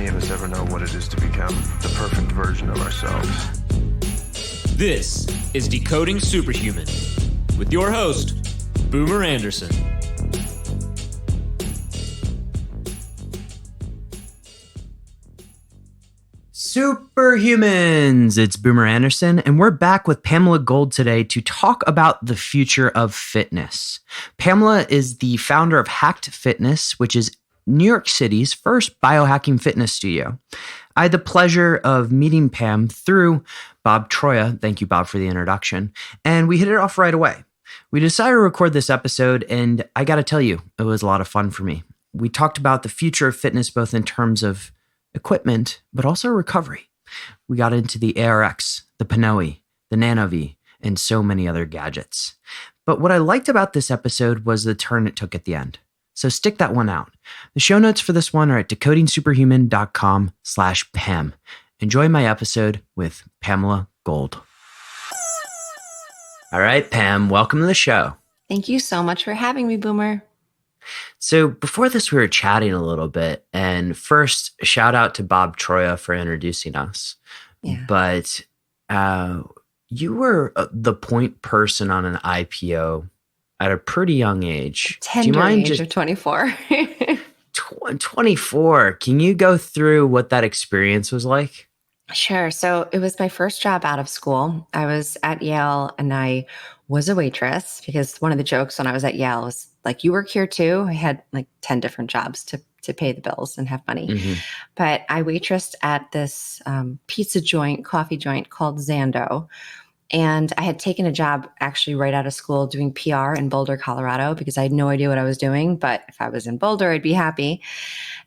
any of us ever know what it is to become the perfect version of ourselves. This is Decoding Superhuman with your host, Boomer Anderson. Superhumans! It's Boomer Anderson, and we're back with Pamela Gold today to talk about the future of fitness. Pamela is the founder of Hacked Fitness, which is New York City's first biohacking fitness studio. I had the pleasure of meeting Pam through Bob Troya. Thank you, Bob, for the introduction. And we hit it off right away. We decided to record this episode, and I got to tell you, it was a lot of fun for me. We talked about the future of fitness, both in terms of equipment, but also recovery. We got into the ARX, the Panoe, the Nano-V, and so many other gadgets. But what I liked about this episode was the turn it took at the end. So stick that one out. The show notes for this one are at decodingsuperhuman.com/Pam. Enjoy my episode with Pamela Gold. All right, Pam, welcome to the show. Thank you so much for having me, Boomer. So before this, we were chatting a little bit. And first, shout out to Bob Troya for introducing us. Yeah. But you were the point person on an IPO at a pretty young age. Tender age of 24. 24. Can you go through what that experience was like? Sure. So it was my first job out of school. I was at Yale and I was a waitress because one of the jokes when I was at Yale was like, you work here too? I had like 10 different jobs to pay the bills and have money. Mm-hmm. But I waitressed at this pizza joint, coffee joint called Zando. And I had taken a job actually right out of school doing PR in Boulder, Colorado, because I had no idea what I was doing. But if I was in Boulder, I'd be happy.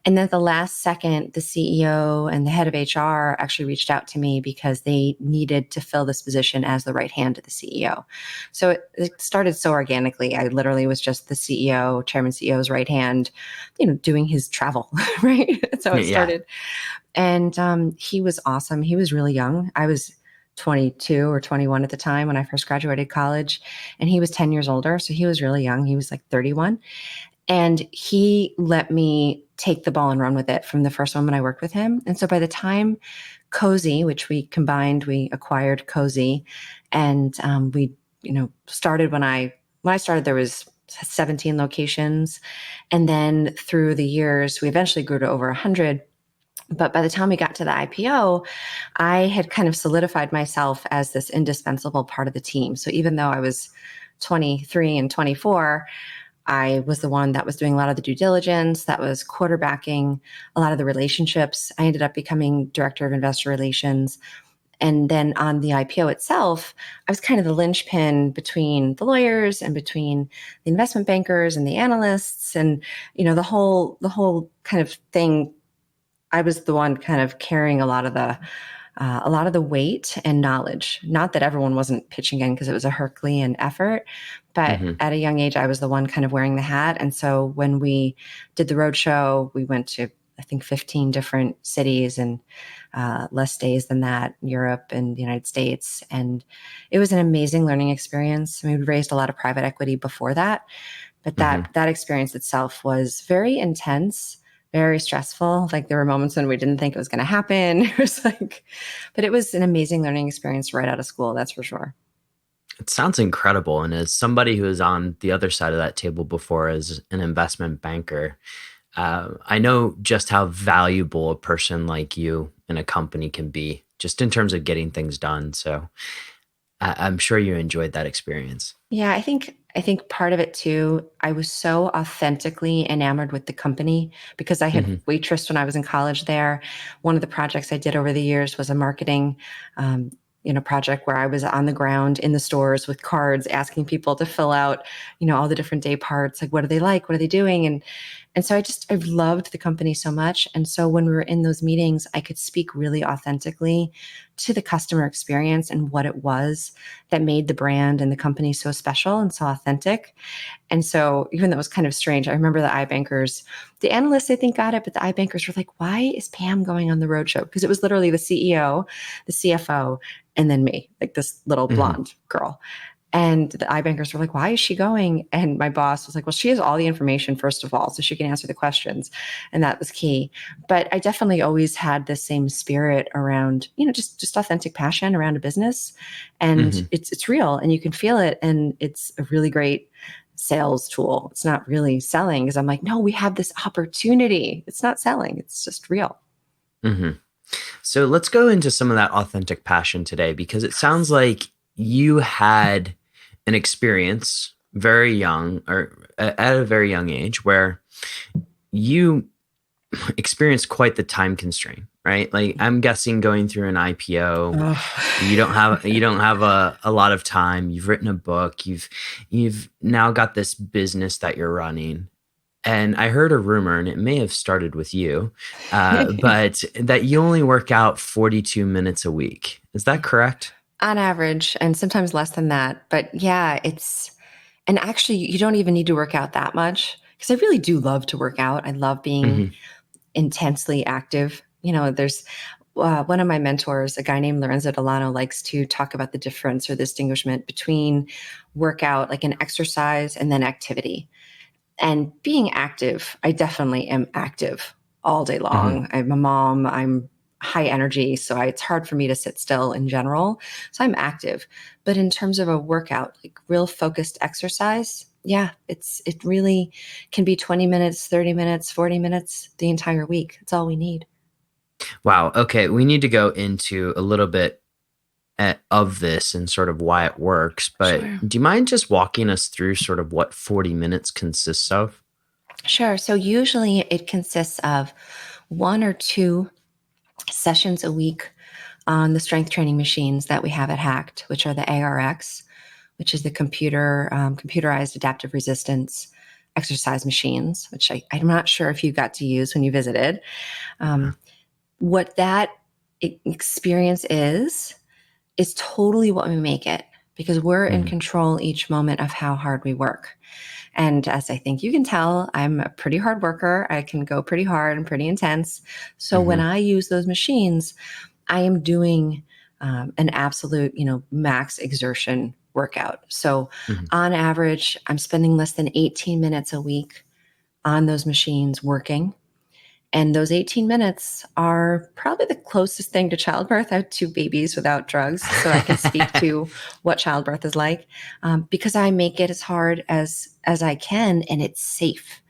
And then at the last second, the CEO and the head of HR actually reached out to me because they needed to fill this position as the right hand to the CEO. So it started so organically. I literally was just the CEO, chairman CEO's right hand, doing his travel, right? That's how it started. And he was awesome. He was really young. I was 22 or 21 at the time when I first graduated college, and he was 10 years older. So he was really young. He was like 31. And he let me take the ball and run with it from the first moment I worked with him. And so by the time Cozy, which we acquired Cozy, and we, started when I started, there was 17 locations. And then through the years, we eventually grew to over 100. But by the time we got to the IPO, I had kind of solidified myself as this indispensable part of the team. So even though I was 23 and 24, I was the one that was doing a lot of the due diligence, that was quarterbacking a lot of the relationships. I ended up becoming director of investor relations. And then on the IPO itself, I was kind of the linchpin between the lawyers and between the investment bankers and the analysts. And, the whole kind of thing, I was the one kind of carrying a lot of the weight and knowledge. Not that everyone wasn't pitching in because it was a Herculean effort, but at a young age, I was the one kind of wearing the hat. And so when we did the roadshow, we went to, I think, 15 different cities and less days than that, Europe and the United States. And it was an amazing learning experience. I mean, we raised a lot of private equity before that, but that experience itself was very intense, very stressful. Like there were moments when we didn't think it was going to happen. It was but it was an amazing learning experience right out of school. That's for sure. It sounds incredible. And as somebody who was on the other side of that table before as an investment banker, I know just how valuable a person like you in a company can be just in terms of getting things done. So I'm sure you enjoyed that experience. Yeah, I think part of it too, I was so authentically enamored with the company because I had waitressed when I was in college there. One of the projects I did over the years was a marketing project where I was on the ground in the stores with cards asking people to fill out, all the different day parts, like what do they like? What are they doing? And so I've loved the company so much. And so when we were in those meetings, I could speak really authentically to the customer experience and what it was that made the brand and the company so special and so authentic. And so even though it was kind of strange, I remember the iBankers, the analysts, I think, got it, but the iBankers were like, why is Pam going on the roadshow? Because it was literally the CEO, the CFO, and then me, like this little blonde girl. And the iBankers were like, why is she going? And my boss was like, well, she has all the information, first of all, so she can answer the questions. And that was key. But I definitely always had the same spirit around, just authentic passion around a business. And it's real and you can feel it. And it's a really great sales tool. It's not really selling because I'm like, no, we have this opportunity. It's not selling. It's just real. So let's go into some of that authentic passion today, because it sounds like you had an experience very young, or at a very young age, where you experienced quite the time constraint, right? Like, I'm guessing going through an IPO, you don't have a lot of time. You've written a book. You've now got this business that you're running. And I heard a rumor, and it may have started with you, but that you only work out 42 minutes a week. Is that correct? On average, and sometimes less than that. But yeah, and actually you don't even need to work out that much, because I really do love to work out. I love being intensely active. There's one of my mentors, a guy named Lorenzo Delano, likes to talk about the difference or the distinguishment between workout, like an exercise, and then activity. And being active, I definitely am active all day long. I'm a mom. I'm high energy, so it's hard for me to sit still in general. So I'm active. But in terms of a workout, like real focused exercise, yeah, it really can be 20 minutes, 30 minutes, 40 minutes the entire week. It's all we need. Wow. Okay. We need to go into a little bit of this and sort of why it works. But Sure. Do you mind just walking us through sort of what 40 minutes consists of? Sure. So usually it consists of 1 or 2 sessions a week on the strength training machines that we have at Hacked, which are the ARX, which is the computerized adaptive resistance exercise machines, which I'm not sure if you got to use when you visited. What that experience is totally what we make it, because we're in control each moment of how hard we work. And as I think you can tell, I'm a pretty hard worker. I can go pretty hard and pretty intense. So when I use those machines, I am doing an absolute, max exertion workout. So on average, I'm spending less than 18 minutes a week on those machines working. And those 18 minutes are probably the closest thing to childbirth. I have 2 babies without drugs, so I can speak to what childbirth is like, because I make it as hard as I can, and it's safe.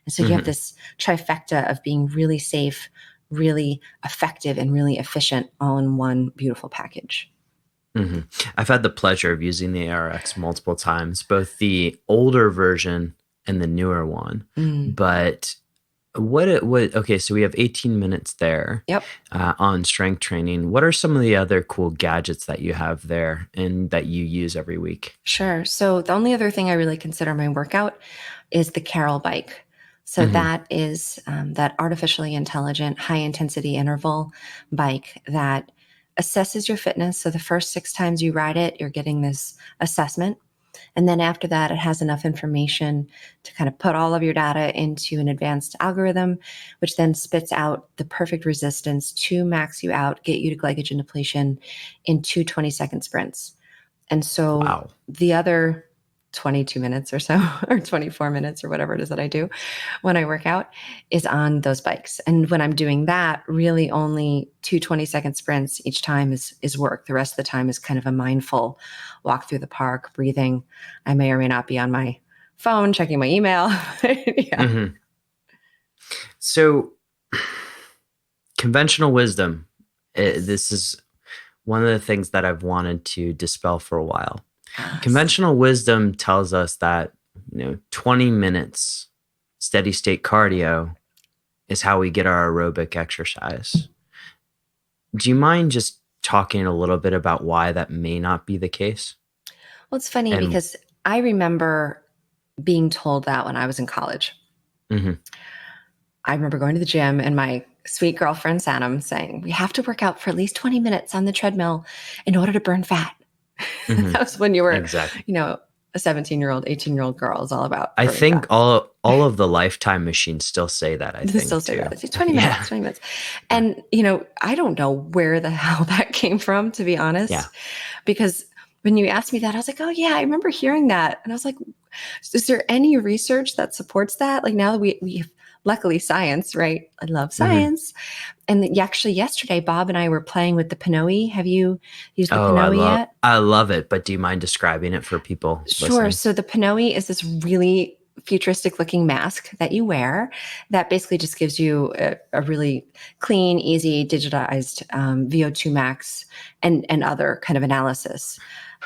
And so you have this trifecta of being really safe, really effective, and really efficient all in one beautiful package. I've had the pleasure of using the ARX multiple times, both the older version and the newer one. But okay, so we have 18 minutes there. Yep. On strength training. What are some of the other cool gadgets that you have there and that you use every week? Sure. So the only other thing I really consider my workout is the Carol bike. So that is that artificially intelligent, high intensity interval bike that assesses your fitness. So the first 6 times you ride it, you're getting this assessment. And then after that, it has enough information to kind of put all of your data into an advanced algorithm, which then spits out the perfect resistance to max you out, get you to glycogen depletion in 2 20-second sprints. And so the other 22 minutes or so, or 24 minutes or whatever it is that I do when I work out is on those bikes. And when I'm doing that, really only 2 20-second sprints each time is work. The rest of the time is kind of a mindful walk through the park, breathing. I may or may not be on my phone, checking my email. So conventional wisdom, this is one of the things that I've wanted to dispel for a while. Conventional wisdom tells us that 20 minutes steady state cardio is how we get our aerobic exercise. Do you mind just talking a little bit about why that may not be the case? Well, it's funny because I remember being told that when I was in college. I remember going to the gym and my sweet girlfriend, Sanam, saying, we have to work out for at least 20 minutes on the treadmill in order to burn fat. That was when you were, a 17-year-old, 18-year-old girl is all about. I think all of the Lifetime machines still say that. I think still say that. It's 20 minutes, 20 minutes. And, I don't know where the hell that came from, to be honest, because when you asked me that, I was like, oh yeah, I remember hearing that. And I was like, is there any research that supports that? Like now that we have luckily science, right? I love science. And actually yesterday, Bob and I were playing with the Pinoe. Have you used the Oh, Pinoe yet? I love it. But do you mind describing it for people Sure. listening? So the Pinoe is this really futuristic looking mask that you wear that basically just gives you a really clean, easy, digitized VO2 max and other kind of analysis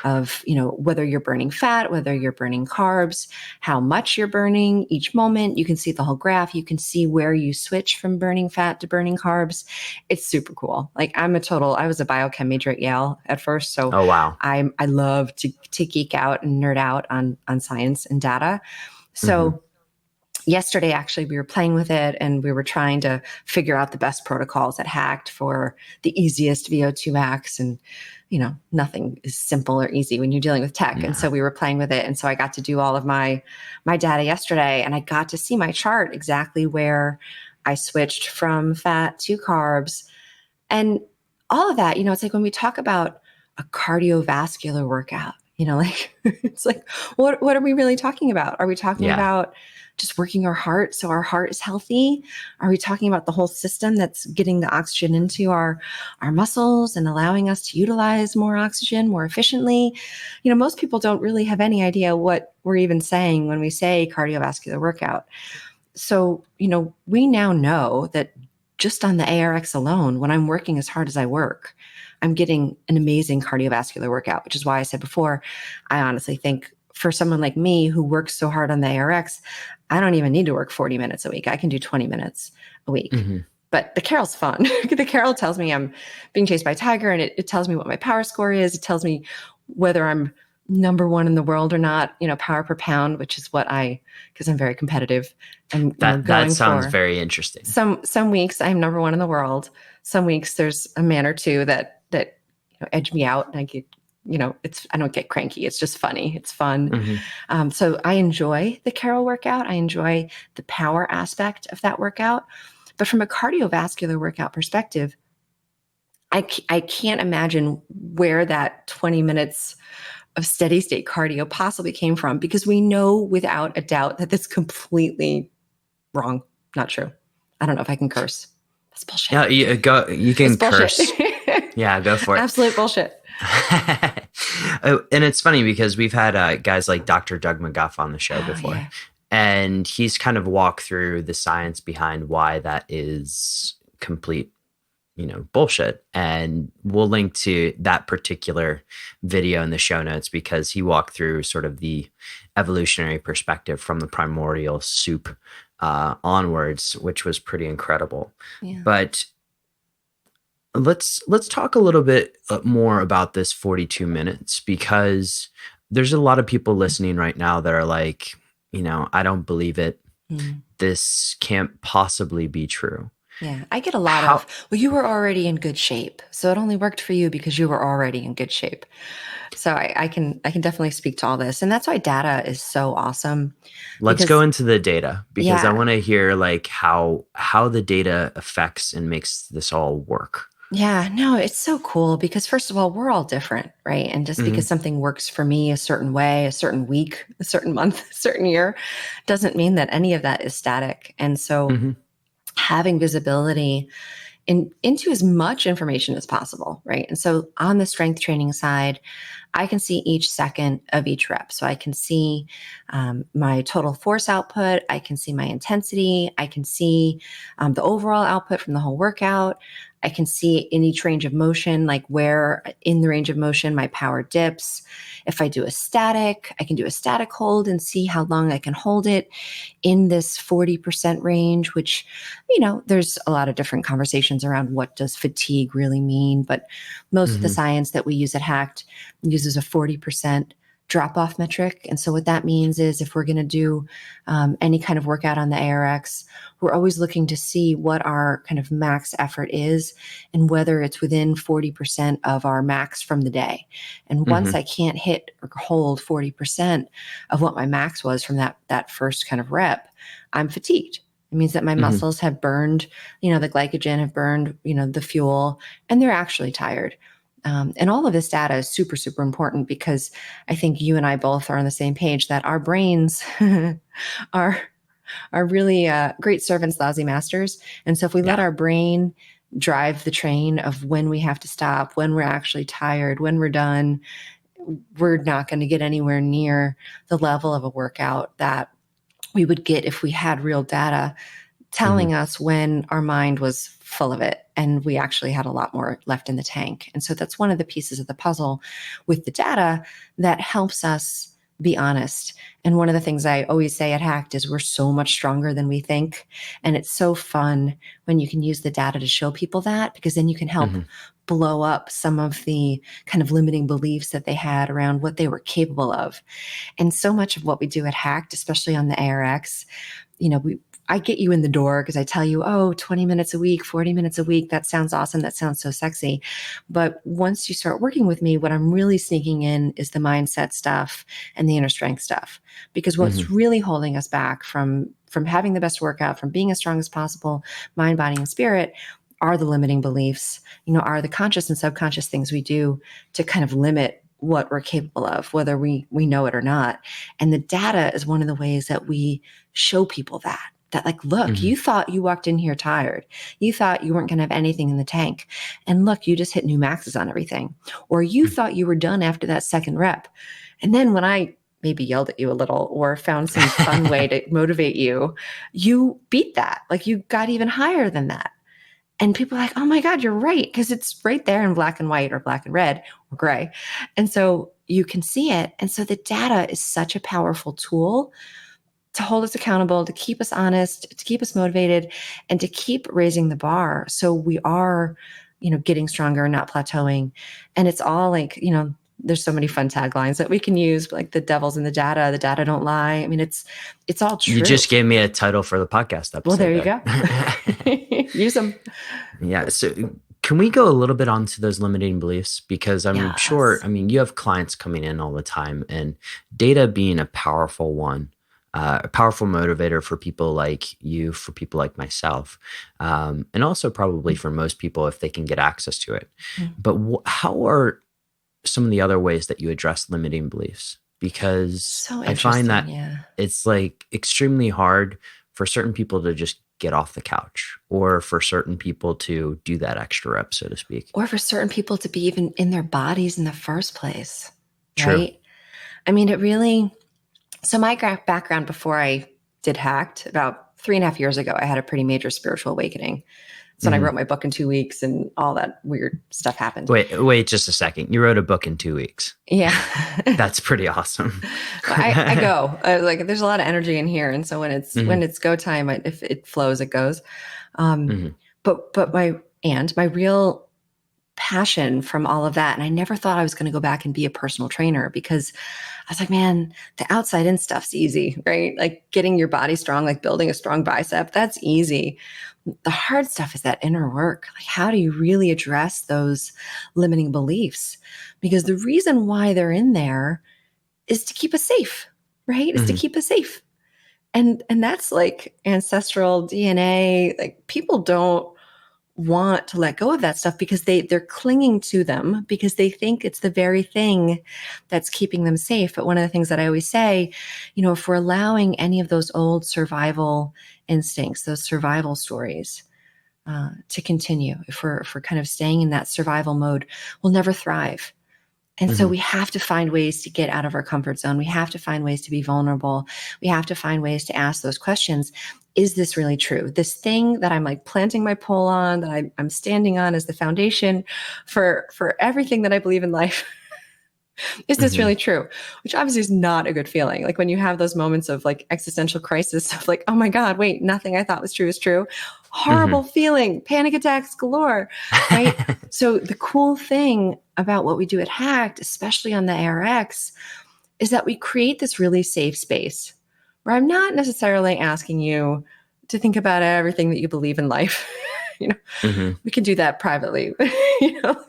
of, whether you're burning fat, whether you're burning carbs, how much you're burning each moment. You can see the whole graph. You can see where you switch from burning fat to burning carbs. It's super cool. Like I was a biochem major at Yale at first. So Oh, wow. I love to geek out and nerd out on science and data. So yesterday, actually, we were playing with it and we were trying to figure out the best protocols at Hacked for the easiest VO2 max. And, nothing is simple or easy when you're dealing with tech. Yeah. And so we were playing with it. And so I got to do all of my data yesterday and I got to see my chart exactly where I switched from fat to carbs and all of that. It's like when we talk about a cardiovascular workout, it's like, what are we really talking about? Are we talking about just working our heart so our heart is healthy? Are we talking about the whole system that's getting the oxygen into our muscles and allowing us to utilize more oxygen more efficiently? Most people don't really have any idea what we're even saying when we say cardiovascular workout. So, we now know that just on the ARX alone, when I'm working as hard as I work, I'm getting an amazing cardiovascular workout, which is why I said before, I honestly think for someone like me who works so hard on the ARX, I don't even need to work 40 minutes a week. I can do 20 minutes a week. But the Carol's fun. The Carol tells me I'm being chased by a tiger and it tells me what my power score is. It tells me whether I'm number one in the world or not, power per pound, which is what because I'm very competitive. And that sounds very interesting. Some weeks I'm number one in the world. Some weeks there's a man or two that edge me out and I get, I don't get cranky. It's just funny. It's fun. So I enjoy the Carol workout. I enjoy the power aspect of that workout. But from a cardiovascular workout perspective, I can't imagine where that 20 minutes of steady state cardio possibly came from, because we know without a doubt that that's completely wrong. Not true. I don't know if I can curse. That's bullshit. Yeah, you can curse. Yeah, go for it. Absolute bullshit. And it's funny because we've had guys like Dr. Doug McGuff on the show before. Yeah. And he's kind of walked through the science behind why that is complete, bullshit. And we'll link to that particular video in the show notes because he walked through sort of the evolutionary perspective from the primordial soup onwards, which was pretty incredible. Yeah. But let's talk a little bit more about this 42 minutes, because there's a lot of people listening right now that are like, I don't believe it. This can't possibly be true. Yeah, I get a lot of, well, you were already in good shape. So it only worked for you because you were already in good shape. So I can definitely speak to all this. And that's why data is so awesome. Let's go into the data because I want to hear like how the data affects and makes this all work. Yeah, no, it's so cool because first of all, we're all different, right? And just because something works for me a certain way, a certain week, a certain month, a certain year, doesn't mean that any of that is static. And so having visibility into as much information as possible, right? And so on the strength training side, I can see each second of each rep. So I can see my total force output. I can see my intensity. I can see the overall output from the whole workout. I can see in each range of motion, like where in the range of motion my power dips. If I do a static, I can do a static hold and see how long I can hold it in this 40% range, which, there's a lot of different conversations around what does fatigue really mean. But most of the science that we use at Hacked uses a 40% drop-off metric. And so what that means is if we're going to do any kind of workout on the ARX, we're always looking to see what our kind of max effort is and whether it's within 40% of our max from the day. And once I can't hit or hold 40% of what my max was from that first kind of rep, I'm fatigued. It means that my muscles have burned, the glycogen have burned, the fuel, and they're actually tired. And all of this data is super, super important because I think you and I both are on the same page that our brains are really great servants, lousy masters. And so if we let our brain drive the train of when we have to stop, when we're actually tired, when we're done, we're not going to get anywhere near the level of a workout that we would get if we had real data telling us when our mind was full of it and we actually had a lot more left in the tank. And so that's one of the pieces of the puzzle with the data that helps us be honest. And one of the things I always say at Hacked is we're so much stronger than we think. And it's so fun when you can use the data to show people that, because then you can help blow up some of the kind of limiting beliefs that they had around what they were capable of. And so much of what we do at Hacked, especially on the ARX, I get you in the door because I tell you, 20 minutes a week, 40 minutes a week. That sounds awesome. That sounds so sexy. But once you start working with me, what I'm really sneaking in is the mindset stuff and the inner strength stuff. Because what's really holding us back from having the best workout, from being as strong as possible, mind, body, and spirit, are the limiting beliefs, are the conscious and subconscious things we do to kind of limit what we're capable of, whether we know it or not. And the data is one of the ways that we show people that like, look, you thought you walked in here tired. You thought you weren't going to have anything in the tank. And look, you just hit new maxes on everything. Or you thought you were done after that second rep. And then when I maybe yelled at you a little or found some fun way to motivate you, you beat that. Like you got even higher than that. And people are like, oh my God, you're right. Because it's right there in black and white or black and red or gray. And so you can see it. And so the data is such a powerful tool to hold us accountable, to keep us honest, to keep us motivated, and to keep raising the bar. So we are, getting stronger and not plateauing. And it's all like, there's so many fun taglines that we can use, like the devil's in the data don't lie. I mean, it's all true. You just gave me a title for the podcast episode. Well, there you go. Use them. Yeah. So can we go a little bit onto those limiting beliefs? Because I'm sure, you have clients coming in all the time, and data being a powerful one, a powerful motivator for people like you, for people like myself, and also probably for most people if they can get access to it. But how are some of the other ways that you address limiting beliefs? Because I find that it's like extremely hard for certain people to just get off the couch, or for certain people to do that extra rep, so to speak. Or for certain people to be even in their bodies in the first place. True. Right? I mean, it really... So my background before I did Hacked, about 3.5 years ago, I had a pretty major spiritual awakening. So when I wrote my book in 2 weeks and all that weird stuff happened. Wait just a second. You wrote a book in 2 weeks. Yeah. That's pretty awesome. I go. There's a lot of energy in here. And so when it's go time, if it flows, it goes. But my real passion from all of that. And I never thought I was going to go back and be a personal trainer, because I was like, man, the outside in stuff's easy, right? Like getting your body strong, like building a strong bicep, that's easy. The hard stuff is that inner work. Like, how do you really address those limiting beliefs? Because the reason why they're in there is to keep us safe, right? Is to keep us safe. And that's like ancestral DNA. Like people don't want to let go of that stuff because they're clinging to them because they think it's the very thing that's keeping them safe. But one of the things that I always say, if we're allowing any of those old survival instincts, those survival stories to continue, if we're kind of staying in that survival mode, we'll never thrive. And so we have to find ways to get out of our comfort zone. We have to find ways to be vulnerable. We have to find ways to ask those questions. Is this really true? This thing that I'm like planting my pole on, that I'm standing on as the foundation for everything that I believe in life. Is this really true? Which obviously is not a good feeling. Like when you have those moments of like existential crisis of like, oh my God, wait, nothing I thought was true is true. Horrible feeling, panic attacks galore, right? So the cool thing about what we do at Hacked, especially on the ARX, is that we create this really safe space where I'm not necessarily asking you to think about everything that you believe in life. We can do that privately.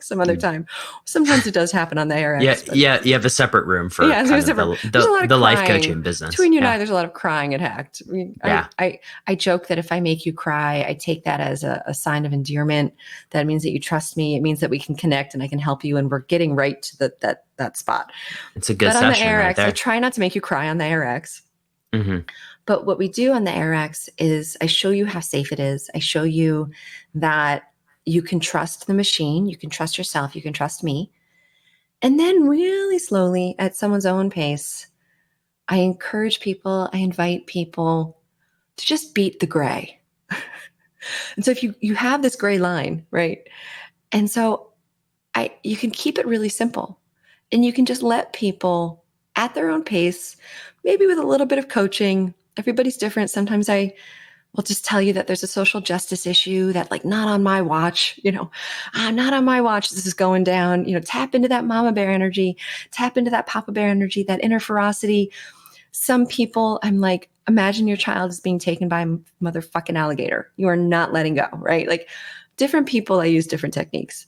some other time. Sometimes it does happen on the ARX. Yeah. You have a separate room for there's a lot of the life crying. coaching business. Between you and I, there's a lot of crying at Hacked. I joke that if I make you cry, I take that as a sign of endearment. That means that you trust me. It means that we can connect and I can help you. And we're getting right to that spot. It's a good session. But on the ARX, right there. I try not to make you cry on the ARX. Mm-hmm. But what we do on the ARX is I show you how safe it is. I show you that you can trust the machine. You can trust yourself. You can trust me. And then really slowly at someone's own pace, I encourage people, I invite people to just beat the gray. And so if you have this gray line, right? And so you can keep it really simple and you can just let people at their own pace, maybe with a little bit of coaching. Everybody's different. Sometimes I will just tell you that there's a social justice issue that not on my watch, not on my watch. This is going down, tap into that mama bear energy, tap into that papa bear energy, that inner ferocity. Some people I'm like, imagine your child is being taken by a motherfucking alligator. You are not letting go, right? Different people, I use different techniques.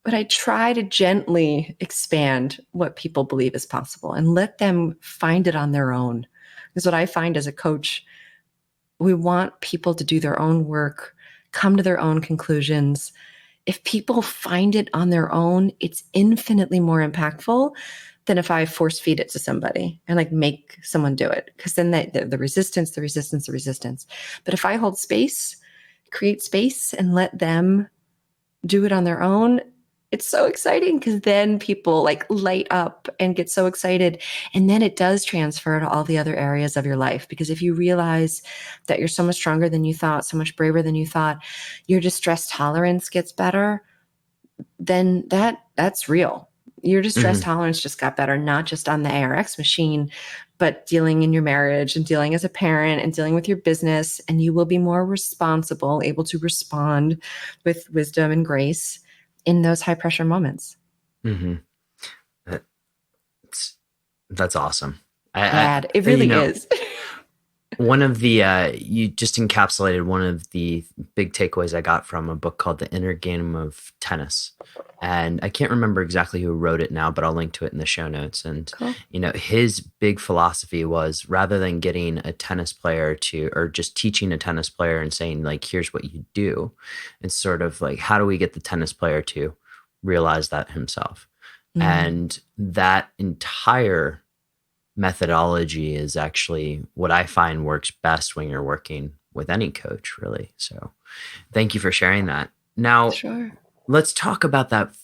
But I try to gently expand what people believe is possible and let them find it on their own. Because what I find as a coach, we want people to do their own work, come to their own conclusions. If people find it on their own, it's infinitely more impactful than if I force feed it to somebody and make someone do it. Because then the resistance. But if I hold space, create space and let them do it on their own, it's so exciting because then people light up and get so excited. And then it does transfer to all the other areas of your life. Because if you realize that you're so much stronger than you thought, so much braver than you thought, your distress tolerance gets better, then that's real. Your distress tolerance just got better, not just on the ARX machine, but dealing in your marriage and dealing as a parent and dealing with your business. And you will be more responsible, able to respond with wisdom and grace in those high pressure moments. Mm-hmm. That's awesome. It really is. One of the, you just encapsulated one of the big takeaways I got from a book called The Inner Game of Tennis. And I can't remember exactly who wrote it now, but I'll link to it in the show notes. And, cool. His big philosophy was rather than getting a tennis player or just teaching a tennis player and saying here's what you do, it's sort of how do we get the tennis player to realize that himself? And that entire methodology is actually what I find works best when you're working with any coach, really. So thank you for sharing that. Now, sure. Let's talk about that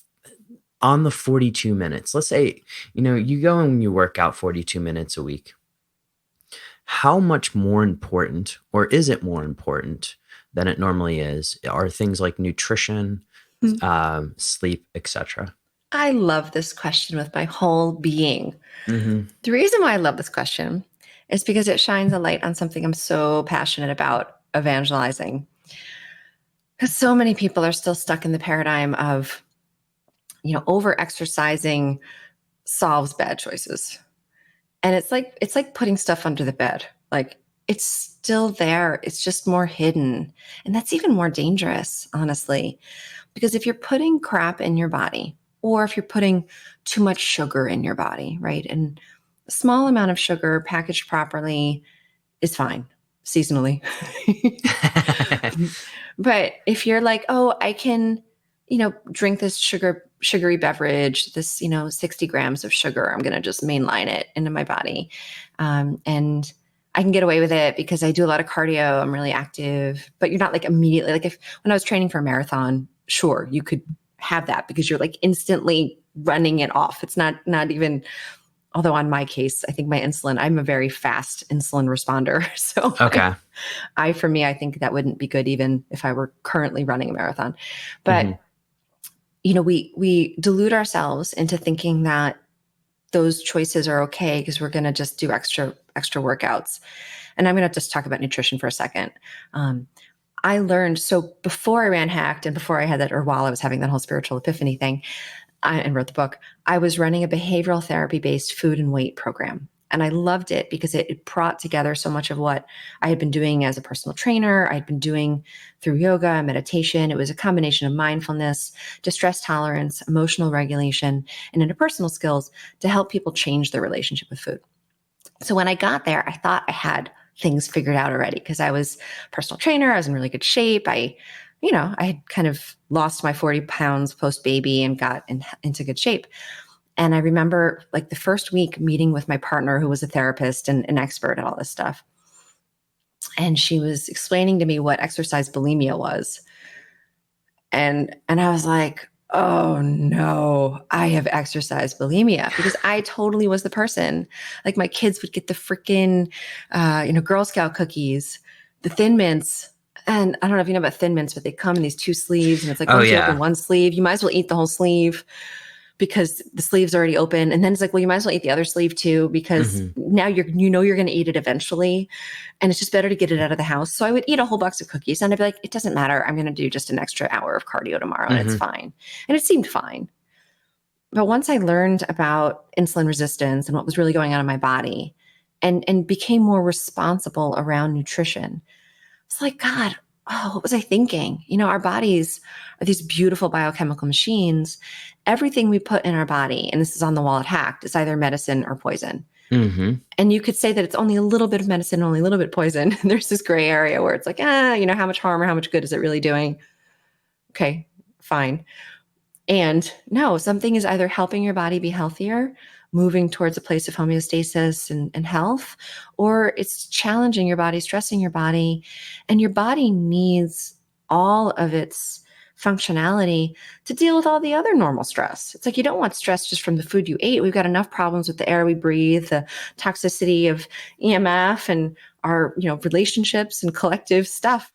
on the 42 minutes. Let's say, you go and you work out 42 minutes a week. How much more important, or is it more important than it normally is, are things like nutrition, sleep, etc.? I love this question with my whole being. Mm-hmm. The reason why I love this question is because it shines a light on something I'm so passionate about evangelizing. Because so many people are still stuck in the paradigm of, over-exercising solves bad choices. And it's like putting stuff under the bed. It's still there. It's just more hidden. And that's even more dangerous, honestly. Because if you're putting crap in your body, or if you're putting too much sugar in your body, right? And a small amount of sugar packaged properly is fine seasonally. But if you're I can, drink this sugary beverage, this, 60 grams of sugar, I'm going to just mainline it into my body. And I can get away with it because I do a lot of cardio. I'm really active, but you're not immediately, when I was training for a marathon, sure, you could have that because you're instantly running it off. It's not even, although on my case, I think my insulin, I'm a very fast insulin responder. So okay. For me, I think that wouldn't be good even if I were currently running a marathon. But, we delude ourselves into thinking that those choices are okay because we're going to just do extra workouts. And I'm going to just talk about nutrition for a second. I learned, so before I ran Hacked and before I had that, or while I was having that whole spiritual epiphany thing and wrote the book, I was running a behavioral therapy-based food and weight program. And I loved it because it brought together so much of what I had been doing as a personal trainer. I'd been doing through yoga and meditation. It was a combination of mindfulness, distress tolerance, emotional regulation, and interpersonal skills to help people change their relationship with food. So when I got there, I thought I had things figured out already because I was a personal trainer. I was in really good shape. I had kind of lost my 40 pounds post baby and got into good shape. And I remember like the first week meeting with my partner, who was a therapist and an expert at all this stuff. And she was explaining to me what exercise bulimia was. And I was like, oh no, I have exercise bulimia, because I totally was the person. Like my kids would get the freaking, Girl Scout cookies, the Thin Mints. And I don't know if you know about Thin Mints, but they come in these 2 sleeves, and it's like, once you open one sleeve, you might as well eat the whole sleeve because the sleeve's already open. And then it's like, well, you might as well eat the other sleeve too, because now you're going to eat it eventually. And it's just better to get it out of the house. So I would eat a whole box of cookies and I'd be like, it doesn't matter. I'm going to do just an extra hour of cardio tomorrow and it's fine. And it seemed fine. But once I learned about insulin resistance and what was really going on in my body and became more responsible around nutrition, it's like, God, what was I thinking? Our bodies are these beautiful biochemical machines. Everything we put in our body, and this is on the wall at Hacked, is either medicine or poison. And you could say that it's only a little bit of medicine, only a little bit poison. There's this gray area where it's like, how much harm or how much good is it really doing? Okay, fine. And no, something is either helping your body be healthier, moving towards a place of homeostasis and health, or it's challenging your body, stressing your body. And your body needs all of its functionality to deal with all the other normal stress. It's like you don't want stress just from the food you ate. We've got enough problems with the air we breathe, the toxicity of EMF, and our relationships and collective stuff.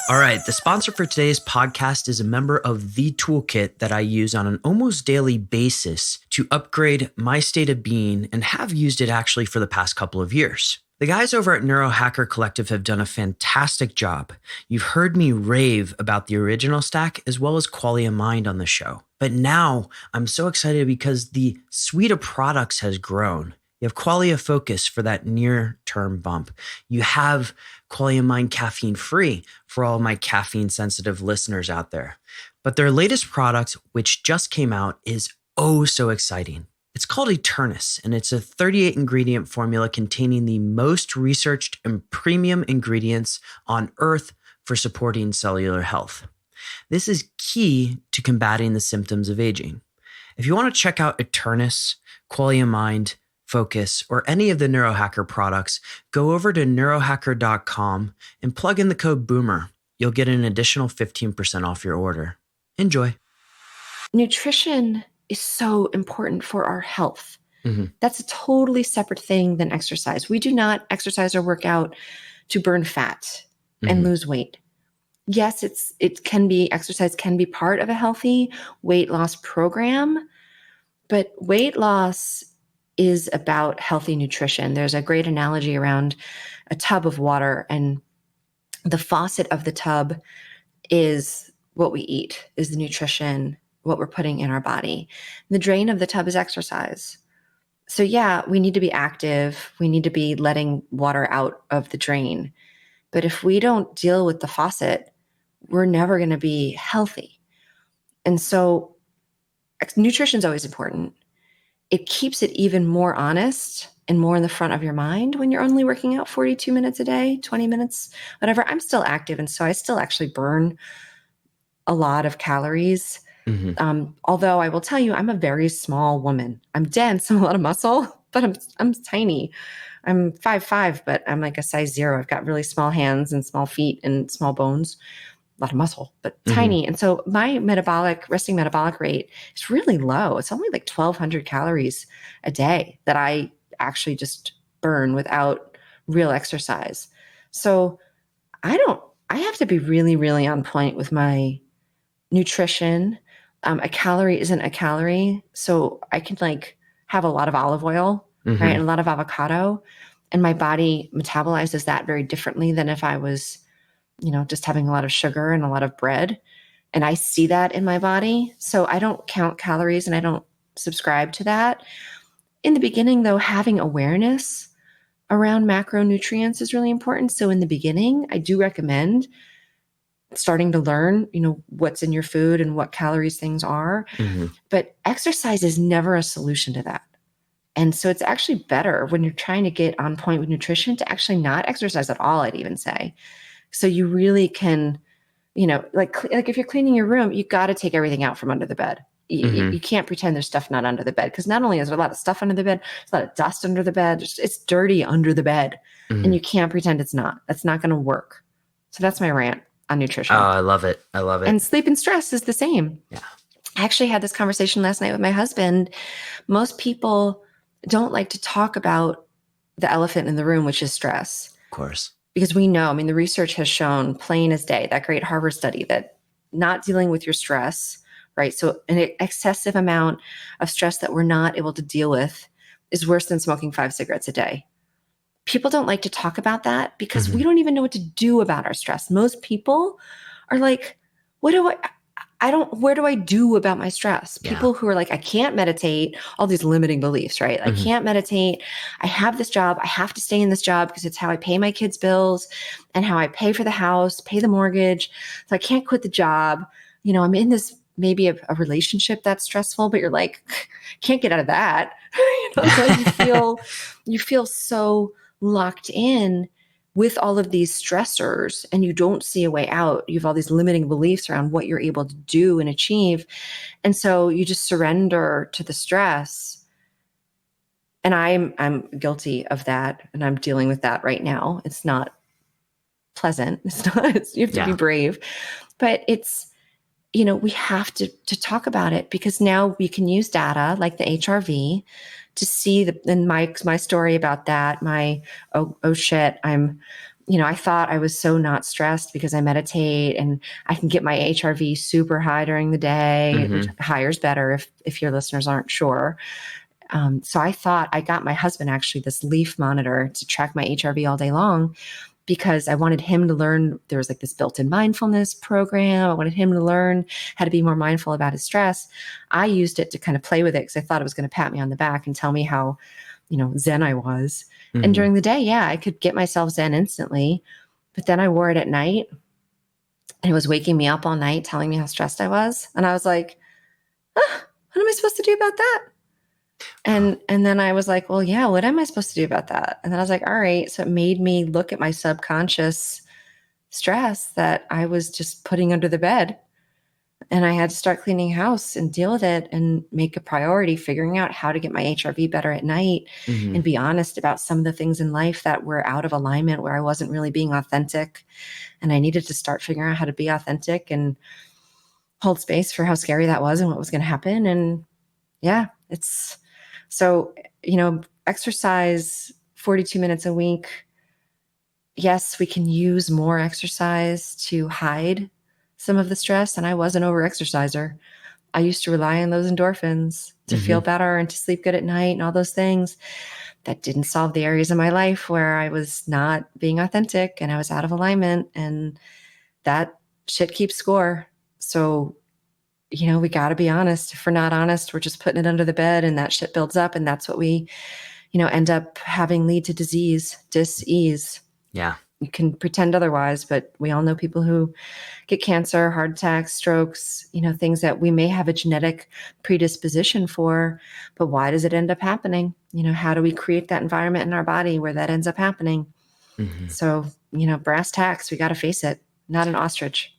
All right, the sponsor for today's podcast is a member of the toolkit that I use on an almost daily basis to upgrade my state of being, and have used it actually for the past couple of years. The guys over at Neuro Collective have done a fantastic job. You've heard me rave about the original stack as well as Qualia Mind on the show. But now I'm so excited because the suite of products has grown. You have Qualia Focus for that near-term bump. You have Qualia Mind Caffeine Free for all my caffeine-sensitive listeners out there. But their latest product, which just came out, is oh so exciting. It's called Eternus, and it's a 38-ingredient formula containing the most researched and premium ingredients on Earth for supporting cellular health. This is key to combating the symptoms of aging. If you want to check out Eternus, Qualia Mind, Focus, or any of the Neurohacker products, go over to neurohacker.com and plug in the code BOOMER. You'll get an additional 15% off your order. Enjoy. Nutrition is so important for our health. That's a totally separate thing than exercise. We do not exercise or work out to burn fat and lose weight. Yes, exercise can be part of a healthy weight loss program, but weight loss is about healthy nutrition. There's a great analogy around a tub of water, and the faucet of the tub is what we eat, is the nutrition, what we're putting in our body. The drain of the tub is exercise. So yeah, we need to be active. We need to be letting water out of the drain. But if we don't deal with the faucet, we're never going to be healthy. And so nutrition is always important. It keeps it even more honest and more in the front of your mind when you're only working out 42 minutes a day, 20 minutes, whatever. I'm still active, and so I still actually burn a lot of calories. Although I will tell you, I'm a very small woman. I'm dense, I'm a lot of muscle, but I'm tiny. I'm 5'5", but I'm like a size 0. I've got really small hands and small feet and small bones. A lot of muscle, but tiny. And so my resting metabolic rate is really low. It's only like 1,200 calories a day that I actually just burn without real exercise. So I have to be really, really on point with my nutrition. A calorie isn't a calorie. So I can have a lot of olive oil, right? And a lot of avocado. And my body metabolizes that very differently than if I was just having a lot of sugar and a lot of bread. And I see that in my body. So I don't count calories and I don't subscribe to that. In the beginning, though, having awareness around macronutrients is really important. So in the beginning, I do recommend starting to learn, what's in your food and what calories things are. Mm-hmm. But exercise is never a solution to that. And so it's actually better when you're trying to get on point with nutrition to actually not exercise at all, I'd even say. So you really can, like if you're cleaning your room, you got to take everything out from under the bed. You can't pretend there's stuff not under the bed, because not only is there a lot of stuff under the bed, there's a lot of dust under the bed. It's dirty under the bed, and you can't pretend it's not. That's not going to work. So that's my rant on nutrition. Oh, I love it. I love it. And sleep and stress is the same. Yeah. I actually had this conversation last night with my husband. Most people don't like to talk about the elephant in the room, which is stress. Of course. Because we know, the research has shown plain as day, that great Harvard study, that not dealing with your stress, right? So an excessive amount of stress that we're not able to deal with is worse than smoking 5 cigarettes a day. People don't like to talk about that because we don't even know what to do about our stress. Most people are like, where do I do about my stress? People who are like, I can't meditate, all these limiting beliefs, right? I can't meditate. I have this job. I have to stay in this job because it's how I pay my kids' bills and how I pay for the house, pay the mortgage. So I can't quit the job. I'm in this, maybe a relationship that's stressful, but you're like, can't get out of that. So you feel so locked in with all of these stressors, and you don't see a way out. You have all these limiting beliefs around what you're able to do and achieve. And so you just surrender to the stress. And I'm guilty of that. And I'm dealing with that right now. It's not pleasant. You have to be brave, but it's, we have to talk about it, because now we can use data like the HRV to see and my story about that, oh shit, I thought I was so not stressed because I meditate and I can get my HRV super high during the day, which higher is better if your listeners aren't sure. So I thought I got my husband actually this Leaf monitor to track my HRV all day long, because I wanted him to learn. There was like this built-in mindfulness program. I wanted him to learn how to be more mindful about his stress. I used it to kind of play with it because I thought it was going to pat me on the back and tell me how, zen I was. And during the day, I could get myself zen instantly. But then I wore it at night, and it was waking me up all night, telling me how stressed I was. And I was like, what am I supposed to do about that? And then I was like, well, yeah, what am I supposed to do about that? And then I was like, all right. So it made me look at my subconscious stress that I was just putting under the bed. And I had to start cleaning house and deal with it and make a priority, figuring out how to get my HRV better at night and be honest about some of the things in life that were out of alignment, where I wasn't really being authentic. And I needed to start figuring out how to be authentic and hold space for how scary that was and what was going to happen. And it's so, exercise 42 minutes a week. Yes, we can use more exercise to hide some of the stress. And I was an over-exerciser. I used to rely on those endorphins to feel better and to sleep good at night and all those things. That didn't solve the areas of my life where I was not being authentic and I was out of alignment, and that shit keeps score. So, we got to be honest. If we're not honest, we're just putting it under the bed, and that shit builds up, and that's what we, end up having lead to dis-ease. Yeah. You can pretend otherwise, but we all know people who get cancer, heart attacks, strokes, things that we may have a genetic predisposition for, but why does it end up happening? How do we create that environment in our body where that ends up happening? So, brass tacks, we got to face it, not an ostrich.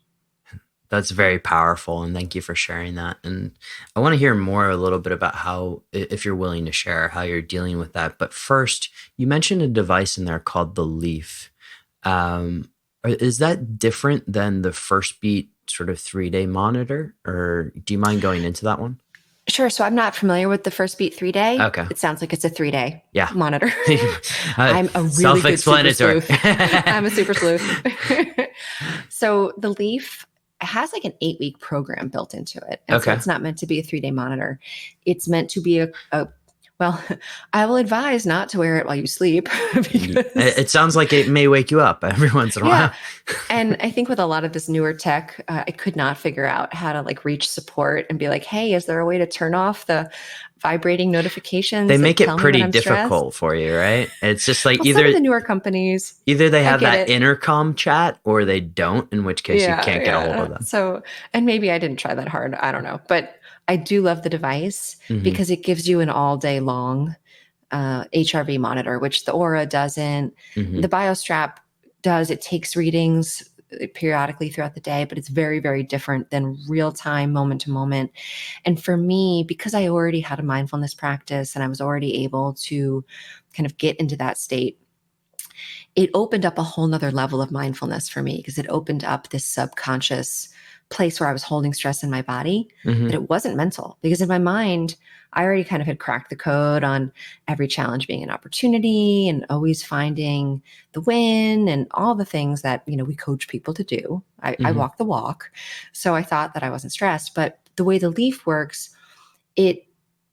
That's very powerful. And thank you for sharing that. And I want to hear more a little bit about how, if you're willing to share, how you're dealing with that. But first, you mentioned a device in there called the Leaf. Is that different than the First Beat sort of 3-day monitor, or do you mind going into that one? Sure. So I'm not familiar with the First Beat 3-day. Okay. It sounds like it's a 3-day monitor. I'm a really self-explanatory. good super sleuth. I'm a super sleuth. So the Leaf has like an 8-week program built into it. And so it's not meant to be a 3-day monitor. It's meant to be well, I will advise not to wear it while you sleep. Because, it sounds like it may wake you up every once in a while. And I think with a lot of this newer tech, I could not figure out how to like reach support and be like, hey, is there a way to turn off the vibrating notifications. They that make it tell me pretty when I'm difficult for you, right? It's just like Well, some of the newer companies, either they have that it. intercom chat or they don't, in which case you can't get a hold of them. So, and maybe I didn't try that hard. I don't know. But I do love the device Mhm. because it gives you an all day long HRV monitor, which the Aura doesn't. Mhm. The BioStrap does. It takes readings periodically throughout the day, but it's very, very different than real time, moment to moment. And for me, because I already had a mindfulness practice and I was already able to kind of get into that state, it opened up a whole nother level of mindfulness for me because it opened up this subconscious place where I was holding stress in my body, Mhm. that it wasn't mental. Because in my mind, I already kind of had cracked the code on every challenge being an opportunity and always finding the win and all the things that, we coach people to do. I Mhm. walk the walk. So I thought that I wasn't stressed. But the way the leaf works, it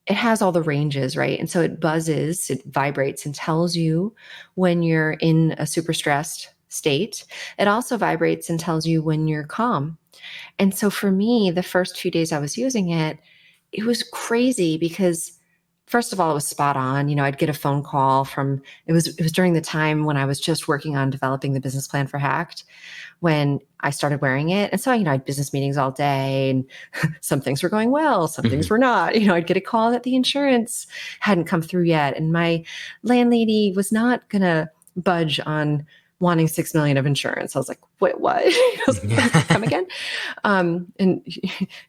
has all the ranges, right? And so it buzzes, it vibrates and tells you when you're in a super stressed state. It also vibrates and tells you when you're calm. And so for me, the first few days I was using it, it was crazy because first of all, it was spot on. I'd get a phone call from, it was during the time when I was just working on developing the business plan for Hacked, when I started wearing it. And so, I had business meetings all day and some things were going well, some things were not. I'd get a call that the insurance hadn't come through yet. And my landlady was not going to budge on wanting 6 million of insurance. I was like, wait, what? I was like, come again? And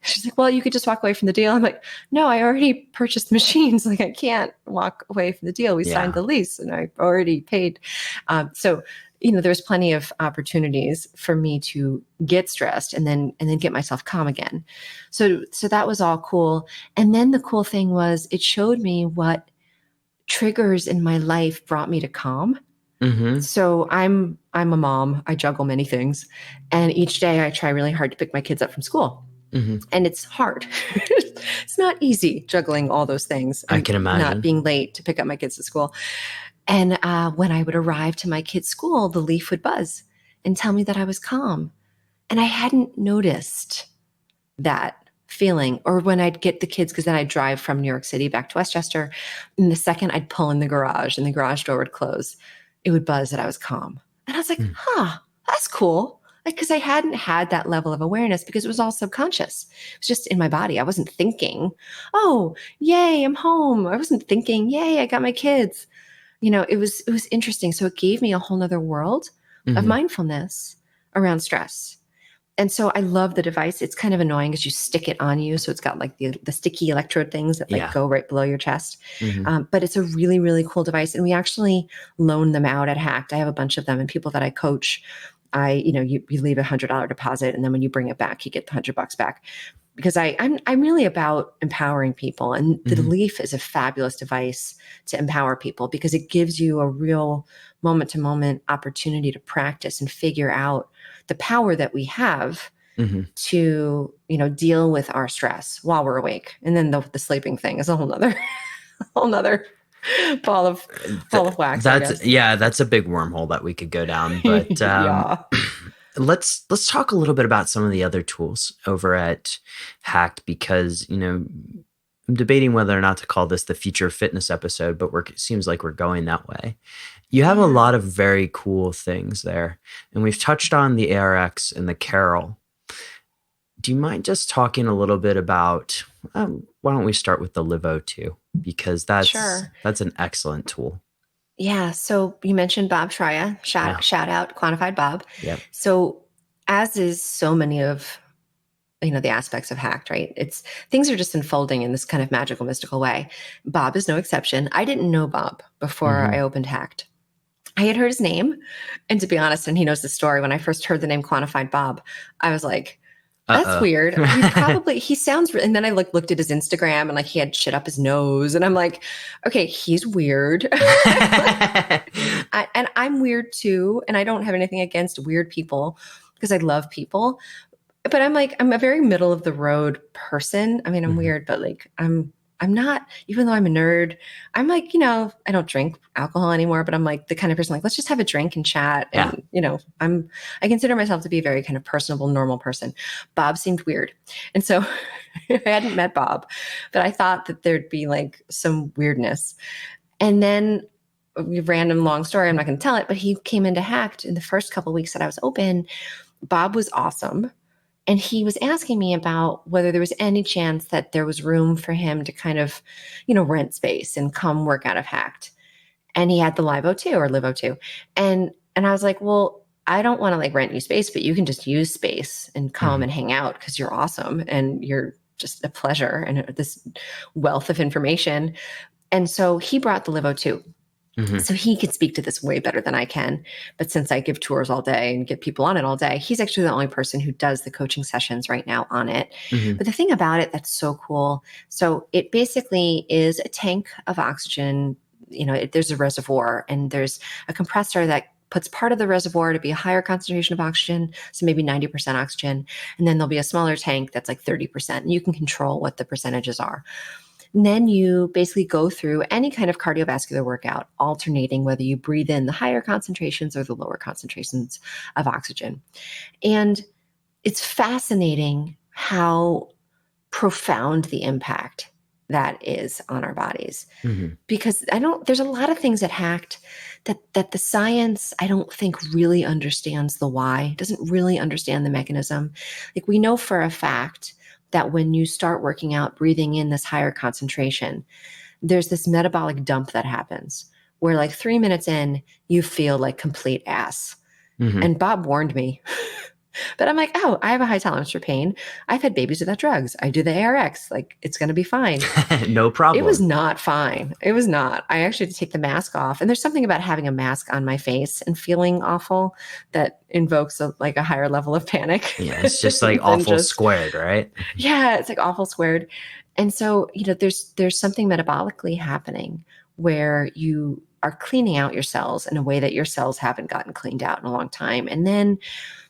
she's like, well, you could just walk away from the deal. I'm like, no, I already purchased machines. Like, I can't walk away from the deal. We signed the lease and I already paid. So there's plenty of opportunities for me to get stressed and then get myself calm again. So that was all cool. And then the cool thing was it showed me what triggers in my life brought me to calm. Mhm. So I'm a mom. I juggle many things. And each day I try really hard to pick my kids up from school. Mhm. And it's hard. It's not easy juggling all those things. I can imagine. Not being late to pick up my kids at school. And when I would arrive to my kid's school, the leaf would buzz and tell me that I was calm. And I hadn't noticed that feeling. Or when I'd get the kids, because then I'd drive from New York City back to Westchester. And the second I'd pull in the garage and the garage door would close, it would buzz that I was calm. And I was like, that's cool. Because I hadn't had that level of awareness because it was all subconscious. It was just in my body. I wasn't thinking, oh, yay, I'm home. I wasn't thinking, yay, I got my kids. It was interesting. So it gave me a whole nother world of mindfulness around stress. And so I love the device. It's kind of annoying because you stick it on you. So it's got like the sticky electrode things that go right below your chest. But it's a really, really cool device. And we actually loan them out at Hacked. I have a bunch of them, and people that I coach, you leave $100 deposit. And then when you bring it back, you get the $100 back. Because I'm really about empowering people. And the Leaf is a fabulous device to empower people because it gives you a real moment-to-moment opportunity to practice and figure out the power that we have to, deal with our stress while we're awake. And then the sleeping thing is a whole nother ball of wax. That's a big wormhole that we could go down. But let's talk a little bit about some of the other tools over at Hacked, because I'm debating whether or not to call this the future fitness episode, but it seems like we're going that way. You have a lot of very cool things there, and we've touched on the ARX and the Carol. Do you mind just talking a little bit about why don't we start with the LiveO2, because that's an excellent tool. Yeah. So you mentioned Bob Schreier. Shout out Quantified Bob. Yep. So as is so many of the aspects of Hacked, right? Things are just unfolding in this kind of magical, mystical way. Bob is no exception. I didn't know Bob before I opened Hacked. I had heard his name, and to be honest, and he knows the story, when I first heard the name Quantified Bob, I was like, that's weird. He sounds, and then I looked at his Instagram and he had shit up his nose, and I'm like, okay, he's weird. And I'm weird too. And I don't have anything against weird people because I love people, but I'm a very middle of the road person. I mean, I'm weird, but I'm I'm not, even though I'm a nerd, I'm like, I don't drink alcohol anymore, but I'm like the kind of person like, let's just have a drink and chat. Yeah. And, I consider myself to be a very kind of personable, normal person. Bob seemed weird. And so I hadn't met Bob, but I thought that there'd be like some weirdness. And then random long story, I'm not going to tell it, but he came into Hacked in the first couple of weeks that I was open. Bob was awesome. And he was asking me about whether there was any chance that there was room for him to kind of, rent space and come work out of Hacked. And he had the Live O2 or Live O2. And I was like, well, I don't want to like rent you space, but you can just use space and come and hang out because you're awesome and you're just a pleasure and this wealth of information. And so he brought the Live O2. So he could speak to this way better than I can. But since I give tours all day and get people on it all day, he's actually the only person who does the coaching sessions right now on it. But the thing about it that's so cool, so it basically is a tank of oxygen. There's a reservoir and there's a compressor that puts part of the reservoir to be a higher concentration of oxygen, so maybe 90% oxygen. And then there'll be a smaller tank that's like 30%. And you can control what the percentages are. And then you basically go through any kind of cardiovascular workout, alternating whether you breathe in the higher concentrations or the lower concentrations of oxygen. And it's fascinating how profound the impact that is on our bodies. Because there's a lot of things at Hacked that the science, I don't think really understands the why, doesn't really understand the mechanism. Like we know for a fact that when you start working out, breathing in this higher concentration, there's this metabolic dump that happens where like 3 minutes in, you feel like complete ass. And Bob warned me, but I'm like, oh, I have a high tolerance for pain. I've had babies without drugs. I do the ARX. Like it's going to be fine. No problem. It was not fine. It was not. I actually had to take the mask off. And there's something about having a mask on my face and feeling awful that invokes a higher level of panic. Yeah, it's just like awful squared, right? Yeah, it's like awful squared. And so, there's something metabolically happening where you are cleaning out your cells in a way that your cells haven't gotten cleaned out in a long time. And then,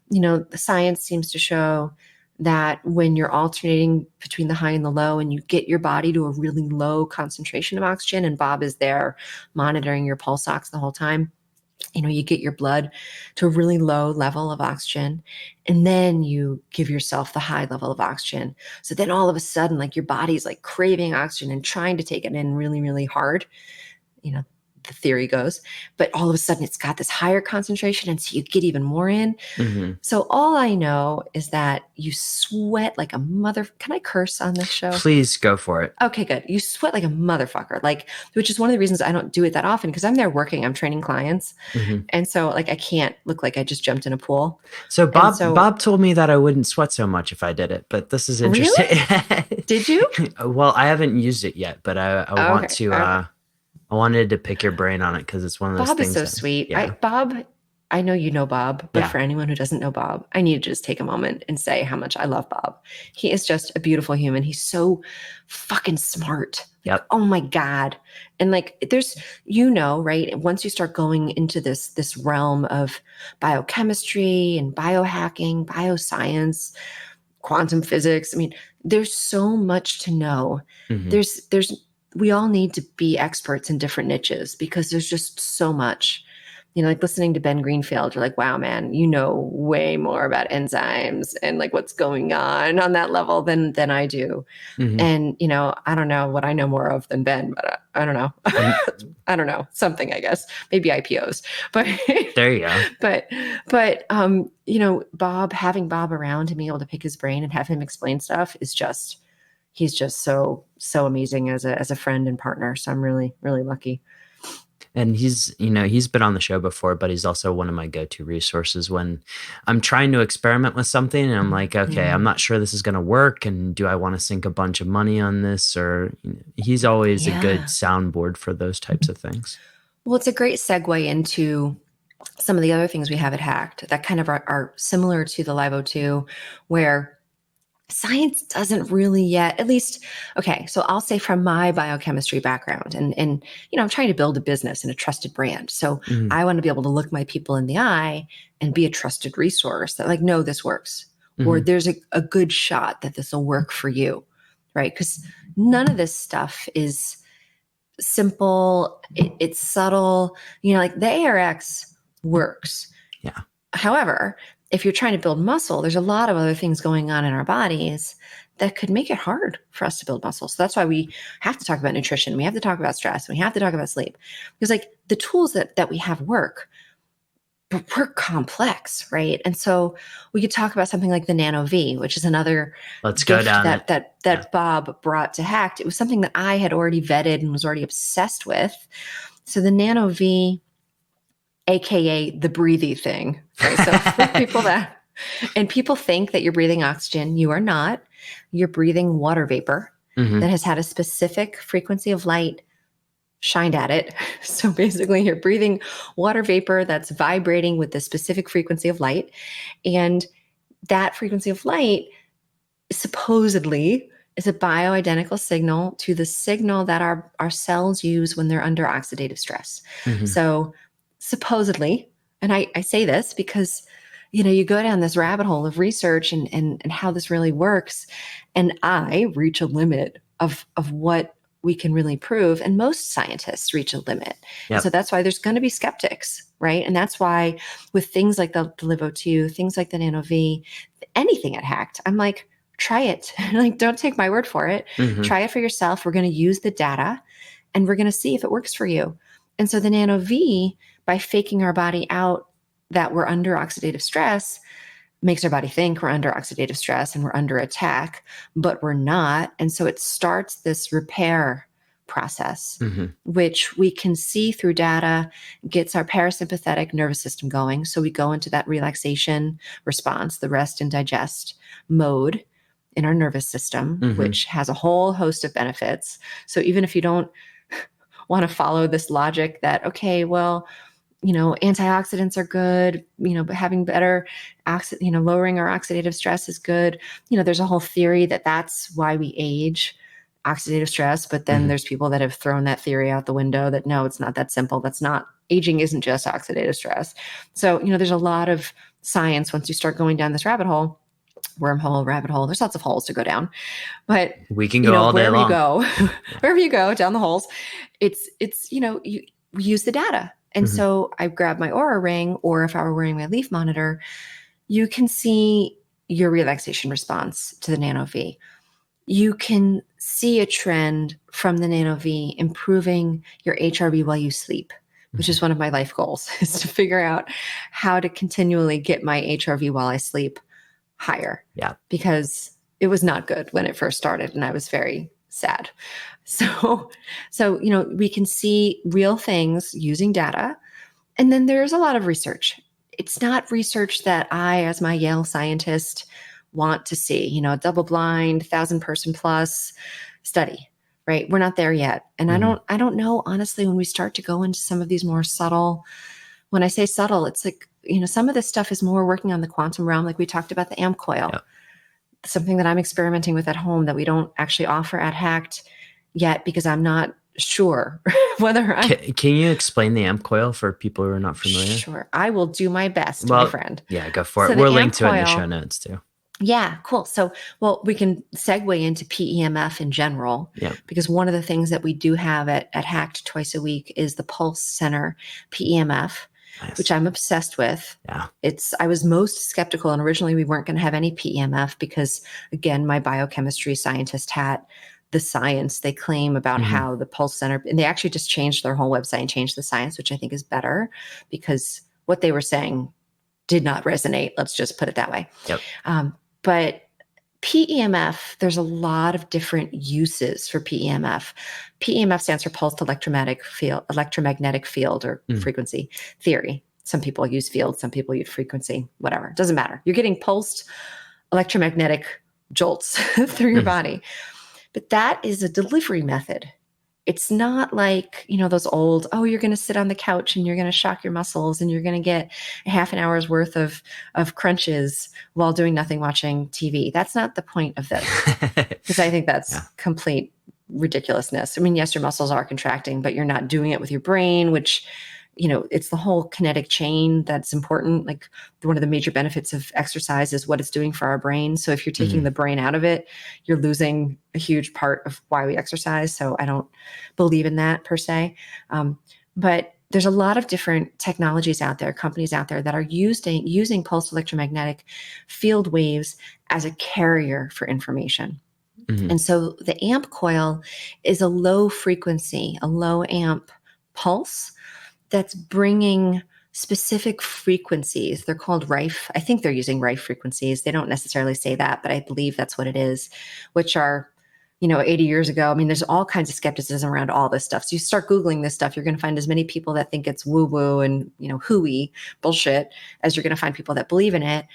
the science seems to show that when you're alternating between the high and the low and you get your body to a really low concentration of oxygen, and Bob is there monitoring your pulse ox the whole time, you get your blood to a really low level of oxygen, and then you give yourself the high level of oxygen. So then all of a sudden, like your body's like craving oxygen and trying to take it in really, really hard. The theory goes, but all of a sudden it's got this higher concentration. And so you get even more in. So all I know is that you sweat like a can I curse on this show? Please go for it. Okay, good. You sweat like a motherfucker, which is one of the reasons I don't do it that often because I'm there working, I'm training clients. And so I can't look like I just jumped in a pool. So Bob told me that I wouldn't sweat so much if I did it, but this is interesting. Really? Did you? Well, I haven't used it yet, but I want to, okay. I wanted to pick your brain on it because it's one of those things. Bob is so sweet. Yeah. Bob, I know you know Bob, but Yeah. for anyone who doesn't know Bob, I need to just take a moment and say how much I love Bob. He is just a beautiful human. He's so fucking smart. Yep. Oh my God. And there's, right? Once you start going into this realm of biochemistry and biohacking, bioscience, quantum physics, there's so much to know. We all need to be experts in different niches because there's just so much. Listening to Ben Greenfield, you're like, wow, man, you know way more about enzymes and what's going on that level than I do. And, I don't know what I know more of than Ben, but I don't know. I don't know, something, I guess, maybe IPOs, but there you go. But Bob, having Bob around and being able to pick his brain and have him explain stuff is just, he's just so amazing as a friend and partner. So I'm really, really lucky. And he's been on the show before, but he's also one of my go-to resources when I'm trying to experiment with something and I'm like, okay, I'm not sure this is going to work. And do I want to sink a bunch of money on this? Or he's always a good soundboard for those types of things. Well, it's a great segue into some of the other things we have at Hacked that kind of are similar to the Live O2, where science doesn't really yet, at least, okay, so I'll say from my biochemistry background and I'm trying to build a business and a trusted brand. So I want to be able to look my people in the eye and be a trusted resource that no, this works. Or there's a good shot that this will work for you, right? Because None of this stuff is simple. It's subtle. Like the ARX works. Yeah. However, if you're trying to build muscle, there's a lot of other things going on in our bodies that could make it hard for us to build muscle. So that's why we have to talk about nutrition. We have to talk about stress. We have to talk about sleep, because like the tools that we have work, but we're complex, right? And so we could talk about something like the Nano V, which is another Let's go down that Bob brought to Hacked. It was something that I had already vetted and was already obsessed with. So the Nano V, AKA the breathy thing. Right? So for people people think that you're breathing oxygen. You are not. You're breathing water vapor that has had a specific frequency of light shined at it. So basically you're breathing water vapor that's vibrating with the specific frequency of light. And that frequency of light supposedly is a bioidentical signal to the signal that our cells use when they're under oxidative stress. So supposedly, and I say this because, you go down this rabbit hole of research and how this really works. And I reach a limit of what we can really prove. And most scientists reach a limit. Yep. So that's why there's going to be skeptics, right? And that's why with things like the LiveO2, things like the Nano V, anything at Hacked, I'm like, try it. Like, don't take my word for it. Try it for yourself. We're going to use the data and we're going to see if it works for you. And so the Nano V, by faking our body out that we're under oxidative stress, makes our body think we're under oxidative stress and we're under attack, but we're not. And so it starts this repair process, which we can see through data, gets our parasympathetic nervous system going. So we go into that relaxation response, the rest and digest mode in our nervous system, which has a whole host of benefits. So even if you don't want to follow this logic that, okay, well, antioxidants are good, but having better, lowering our oxidative stress is good. There's a whole theory that that's why we age, oxidative stress. But then there's people that have thrown that theory out the window that, no, it's not that simple. Aging isn't just oxidative stress. So, there's a lot of science once you start going down this rabbit hole. Rabbit hole. There's lots of holes to go down, but we can go all day long. Wherever you go down the holes, it's we use the data. And so I grab my Aura ring, or if I were wearing my Leaf monitor, you can see your relaxation response to the Nano V. You can see a trend from the Nano V improving your HRV while you sleep, which is one of my life goals, is to figure out how to continually get my HRV while I sleep higher. Yeah. Because it was not good when it first started and I was very sad. So, we can see real things using data. And then there's a lot of research. It's not research that I, as my Yale scientist, want to see, a double-blind, 1,000-person plus study, right? We're not there yet. And I don't know, honestly, when we start to go into some of these more subtle, when I say subtle, it's like, some of this stuff is more working on the quantum realm. Like we talked about the AMP coil, something that I'm experimenting with at home that we don't actually offer at Hacked yet, because I'm not sure whether Can you explain the AMP coil for people who are not familiar? Sure. I will do my best, my friend. Yeah, go for it. We'll link to it in the show notes too. Yeah, cool. So, we can segue into PEMF in general, because one of the things that we do have at Hacked twice a week is the Pulse Center PEMF, which I'm obsessed with. Yeah. I was most skeptical, and originally we weren't going to have any PEMF because, again, my biochemistry scientist hat, the science they claim about how the Pulse Center, and they actually just changed their whole website and changed the science, which I think is better, because what they were saying did not resonate. Let's just put it that way. Yep. But PEMF, there's a lot of different uses for PEMF. PEMF stands for pulsed electromagnetic field or frequency theory. Some people use field, some people use frequency, whatever. It doesn't matter. You're getting pulsed electromagnetic jolts through your body. But that is a delivery method. It's not like, those old, you're going to sit on the couch and you're going to shock your muscles and you're going to get a half an hour's worth of crunches while doing nothing, watching TV. That's not the point of this, because I think that's complete ridiculousness. I mean, yes, your muscles are contracting, but you're not doing it with your brain, which it's the whole kinetic chain that's important. Like one of the major benefits of exercise is what it's doing for our brain. So if you're taking the brain out of it, you're losing a huge part of why we exercise. So I don't believe in that per se. But there's a lot of different technologies out there, companies out there that are using pulsed electromagnetic field waves as a carrier for information. And so the amp coil is a low frequency, a low amp pulse that's bringing specific frequencies. They're called Rife. I think they're using Rife frequencies. They don't necessarily say that, but I believe that's what it is, which are, 80 years ago. I mean, there's all kinds of skepticism around all this stuff. So you start Googling this stuff, you're going to find as many people that think it's woo-woo and, hooey bullshit as you're going to find people that believe in it.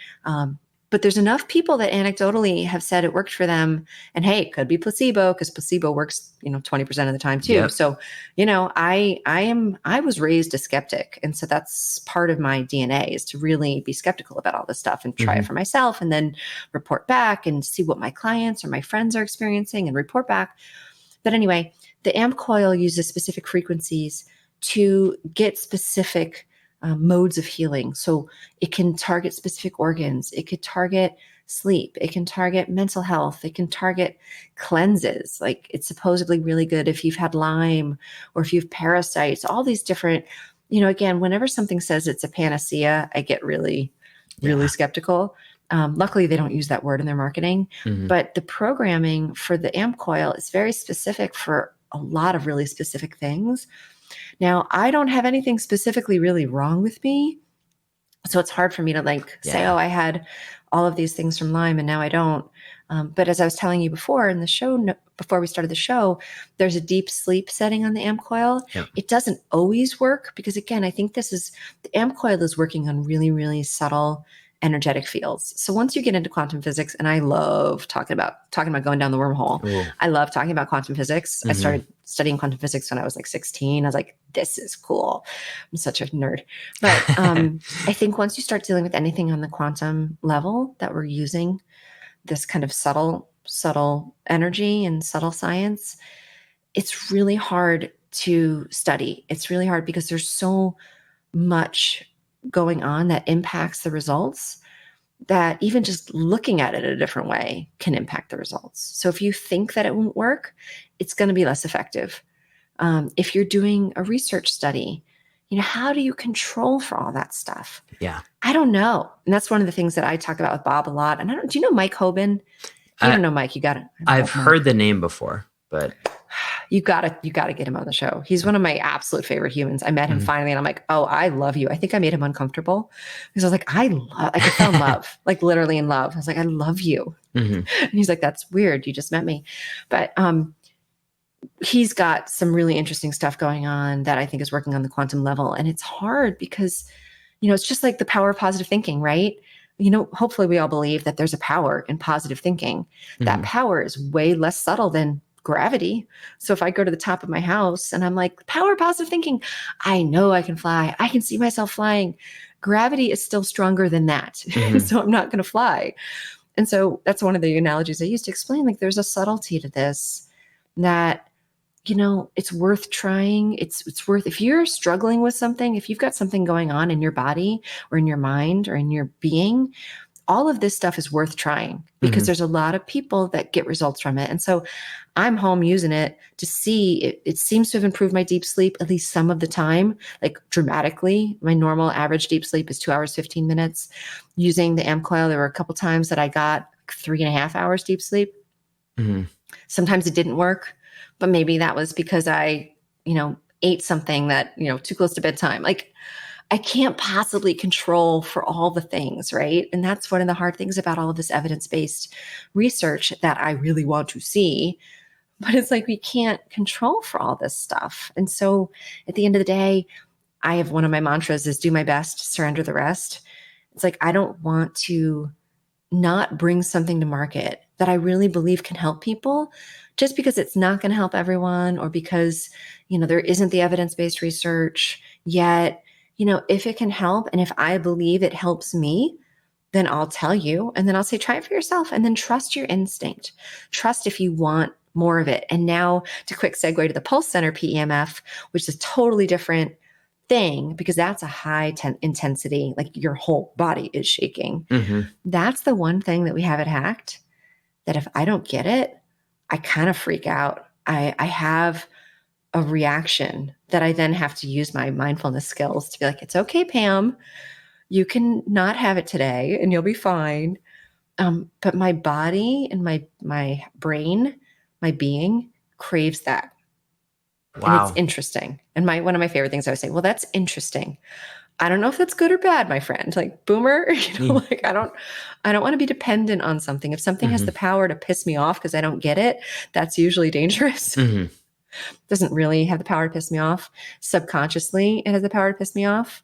But there's enough people that anecdotally have said it worked for them. And hey, it could be placebo because placebo works, 20% of the time too. Yep. So, I was raised a skeptic. And so that's part of my DNA is to really be skeptical about all this stuff and try it for myself and then report back and see what my clients or my friends are experiencing and report back. But anyway, the amp coil uses specific frequencies to get specific modes of healing. So it can target specific organs. It could target sleep. It can target mental health. It can target cleanses. Like it's supposedly really good if you've had Lyme or if you have parasites, all these different, again, whenever something says it's a panacea, I get really skeptical. Luckily, they don't use that word in their marketing, but the programming for the amp coil is very specific for a lot of really specific things. Now, I don't have anything specifically really wrong with me. So it's hard for me to say, oh, I had all of these things from Lyme and now I don't. But as I was telling you before in the show, before we started the show, there's a deep sleep setting on the amp coil. Yep. It doesn't always work because again, I think the amp coil is working on really, really subtle energetic fields. So once you get into quantum physics, and I love talking about going down the wormhole. Ooh. I love talking about quantum physics. I started studying quantum physics when I was 16. I was like, this is cool. I'm such a nerd. But I think once you start dealing with anything on the quantum level that we're using this kind of subtle energy and subtle science, it's really hard to study. It's really hard because there's so much going on that impacts the results that even just looking at it a different way can impact the results. So if you think that it won't work, it's going to be less effective. If you're doing a research study, how do you control for all that stuff? Yeah. I don't know. And that's one of the things that I talk about with Bob a lot. And do you know Mike Hoban? If you don't know Mike, you got to. I've heard the name before, but you got to get him on the show. He's one of my absolute favorite humans. I met him finally and I'm like, oh, I love you. I think I made him uncomfortable because I was like, I fell in love, like literally in love. I was like, I love you. And he's like, that's weird. You just met me. But he's got some really interesting stuff going on that I think is working on the quantum level. And it's hard because, it's just like the power of positive thinking, right? Hopefully we all believe that there's a power in positive thinking. That power is way less subtle than gravity. So if I go to the top of my house and I'm like, power of positive thinking, I know I can fly. I can see myself flying. Gravity is still stronger than that. So I'm not going to fly. And so that's one of the analogies I used to explain, like there's a subtlety to this that, it's worth trying. It's worth, if you're struggling with something, if you've got something going on in your body or in your mind or in your being, all of this stuff is worth trying because there's a lot of people that get results from it. And so I'm home using it to see it seems to have improved my deep sleep at least some of the time, like dramatically. My normal average deep sleep is 2 hours, 15 minutes. Using the amp coil, there were a couple times that I got 3.5 hours deep sleep. Sometimes it didn't work, but maybe that was because I, ate something that, too close to bedtime. Like I can't possibly control for all the things, right? And that's one of the hard things about all of this evidence-based research that I really want to see. But it's like we can't control for all this stuff. And so at the end of the day, I have one of my mantras is do my best, surrender the rest. It's like I don't want to not bring something to market that I really believe can help people just because it's not going to help everyone or because, there isn't the evidence-based research yet. If it can help and if I believe it helps me, then I'll tell you and then I'll say, try it for yourself and then trust your instinct. Trust if you want more of it. And now to quick segue to the Pulse Center PEMF, which is a totally different thing, because that's a high intensity, like your whole body is shaking. Mm-hmm. That's the one thing that we have it hacked, that if I don't get it, I kind of freak out. I have a reaction that I then have to use my mindfulness skills to be like, it's okay, Pam, you can not have it today and you'll be fine. But my body and my brain, my being craves that. And it's Wow. interesting. And one of my favorite things I would say, well, that's interesting. I don't know if that's good or bad, my friend. Like, boomer, like I don't want to be dependent on something. If something has the power to piss me off because I don't get it, that's usually dangerous. Mm-hmm. Doesn't really have the power to piss me off. Subconsciously, it has the power to piss me off.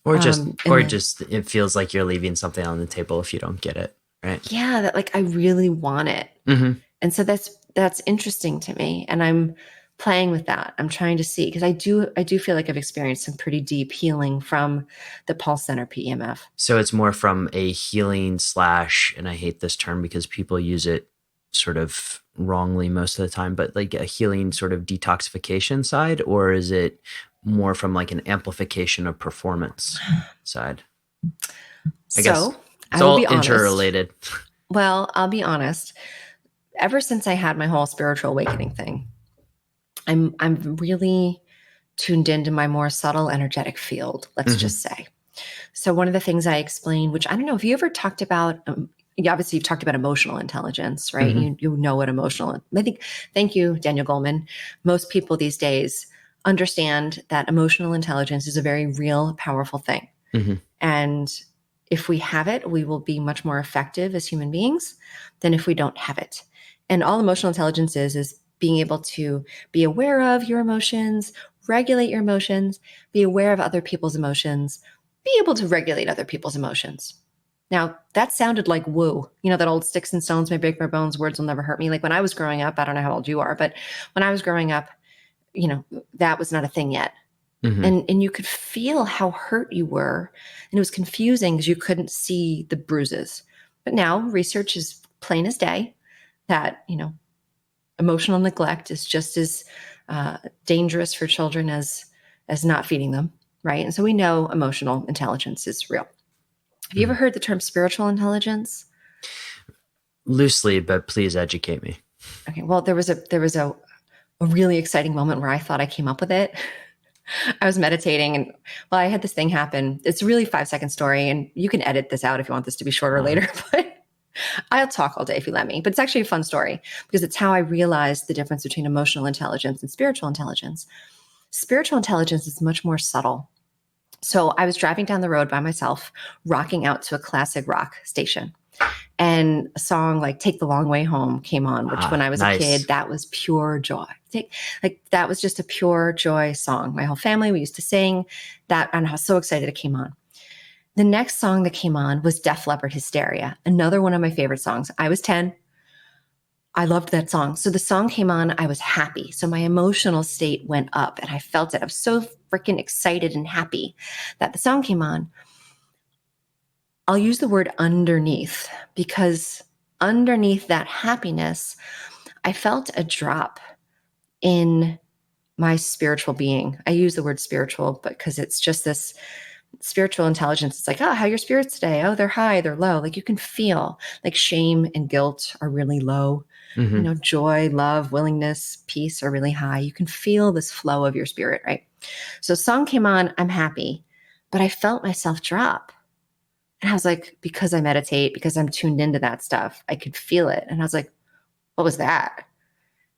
Or just it feels like you're leaving something on the table if you don't get it, right? Yeah, that like I really want it. Mm-hmm. And so that's interesting to me. And I'm playing with that. I'm trying to see, because I do feel like I've experienced some pretty deep healing from the pulse center PEMF. So it's more from a healing / and I hate this term because people use it sort of wrongly most of the time, but like a healing sort of detoxification side, or is it more from like an amplification of performance side? I guess it's all interrelated. Well, I'll be honest. Ever since I had my whole spiritual awakening thing, I'm really tuned into my more subtle energetic field, let's just say. So one of the things I explained, which I don't know if you ever talked about, obviously you've talked about emotional intelligence, right? You know what I think, thank you, Daniel Goleman. Most people these days understand that emotional intelligence is a very real, powerful thing. And if we have it, we will be much more effective as human beings than if we don't have it. And all emotional intelligence is being able to be aware of your emotions, regulate your emotions, be aware of other people's emotions, be able to regulate other people's emotions. Now, that sounded like woo. You know, that old sticks and stones may break my bones, words will never hurt me. Like when I was growing up, I don't know how old you are, but when I was growing up, you know, that was not a thing yet. And you could feel how hurt you were. And it was confusing because you couldn't see the bruises. But now research is plain as day that, you know, emotional neglect is just as dangerous for children as not feeding them, right? And so we know emotional intelligence is real. Have you ever heard the term spiritual intelligence? Loosely, but please educate me. Okay, well, there was a really exciting moment where I thought I came up with it. I was meditating and I had this thing happen. It's a really 5-second story, and you can edit this out if you want this to be shorter later, but I'll talk all day if you let me. But it's actually a fun story because it's how I realized the difference between emotional intelligence and spiritual intelligence. Spiritual intelligence is much more subtle. So I was driving down the road by myself, rocking out to a classic rock station. And a song like Take the Long Way Home came on, which when I was a kid, that was pure joy. That was just a pure joy song. My whole family, we used to sing that, and I was so excited it came on. The next song that came on was Def Leppard Hysteria, another one of my favorite songs. I was 10. I loved that song. So the song came on, I was happy. So my emotional state went up and I felt it. I was so freaking excited and happy that the song came on. I'll use the word underneath, because underneath that happiness, I felt a drop in my spiritual being. I use the word spiritual because it's just this spiritual intelligence. It's like, oh, how are your spirits today? Oh, they're high, they're low. Like you can feel like shame and guilt are really low. You know, joy, love, willingness, peace are really high. You can feel this flow of your spirit, right? So song came on, I'm happy, but I felt myself drop. And I was like, because I meditate, because I'm tuned into that stuff, I could feel it. And I was like, what was that?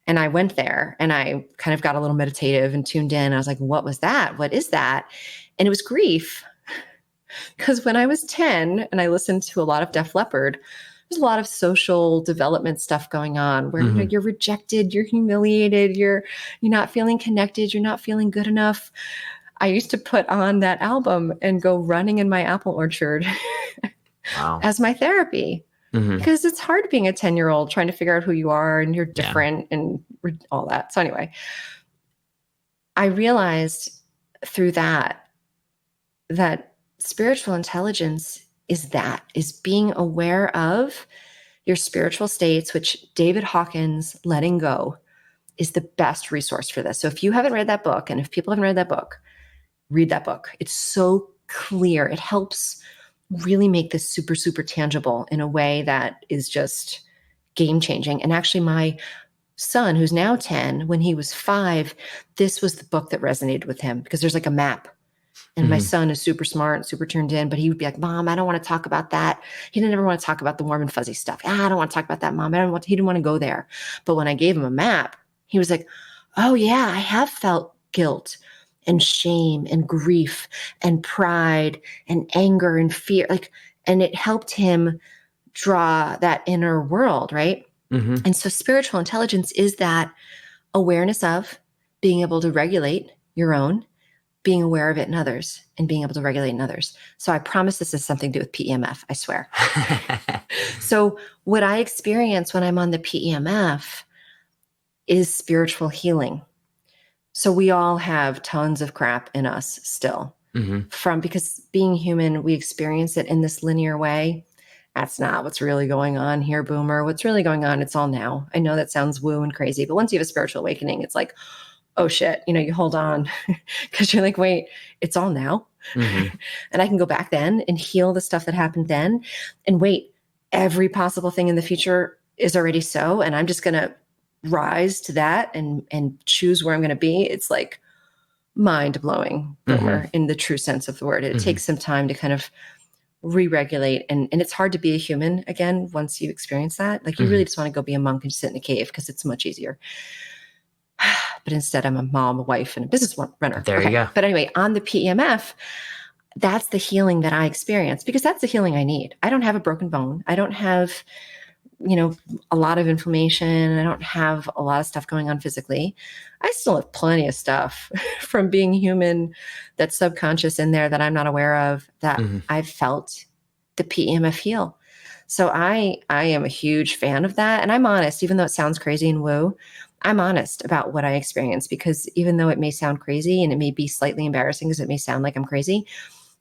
And I went there and I kind of got a little meditative and tuned in. I was like, what was that? What is that? And it was grief. Because when I was 10 and I listened to a lot of Def Leppard, there's a lot of social development stuff going on where you know, you're rejected, you're humiliated, you're not feeling connected, you're not feeling good enough. I used to put on that album and go running in my apple orchard as my therapy. Because it's hard being a 10-year-old trying to figure out who you are and you're different and all that. So anyway, I realized through that spiritual intelligence is being aware of your spiritual states, which David Hawkins' Letting Go is the best resource for this. So if you haven't read that book, and if people haven't read that book, read that book. It's so clear. It helps really make this super, super tangible in a way that is just game changing. And actually, my son, who's now 10, when he was 5, this was the book that resonated with him because there's like a map. And my son is super smart, super turned in, but he would be like, Mom, I don't want to talk about that. He didn't ever want to talk about the warm and fuzzy stuff. I don't want to talk about that, Mom. He didn't want to go there. But when I gave him a map, he was like, oh yeah, I have felt guilt and shame and grief and pride and anger and fear. And it helped him draw that inner world, right? And so spiritual intelligence is that awareness of being able to regulate your own, being aware of it in others, and being able to regulate in others. So I promise this has something to do with PEMF, I swear. So what I experience when I'm on the PEMF is spiritual healing. So we all have tons of crap in us still because being human, we experience it in this linear way. That's not what's really going on here, Boomer. What's really going on, it's all now. I know that sounds woo and crazy, but once you have a spiritual awakening, it's like, oh shit, you hold on because you're like, wait, it's all now. And I can go back then and heal the stuff that happened then. And wait, every possible thing in the future is already so. And I'm just going to rise to that and choose where I'm going to be. It's like mind blowing, Boomer, in the true sense of the word. It takes some time to kind of re-regulate. And it's hard to be a human again once you experience that. Like you really just want to go be a monk and sit in a cave because it's much easier. But instead I'm a mom, a wife, and a business runner. There you go. But anyway, on the PEMF, that's the healing that I experience because that's the healing I need. I don't have a broken bone. I don't have, a lot of inflammation. I don't have a lot of stuff going on physically. I still have plenty of stuff from being human that's subconscious in there that I'm not aware of that I've felt the PEMF heal. So I am a huge fan of that. And I'm honest, even though it sounds crazy and woo, I'm honest about what I experience because even though it may sound crazy and it may be slightly embarrassing because it may sound like I'm crazy,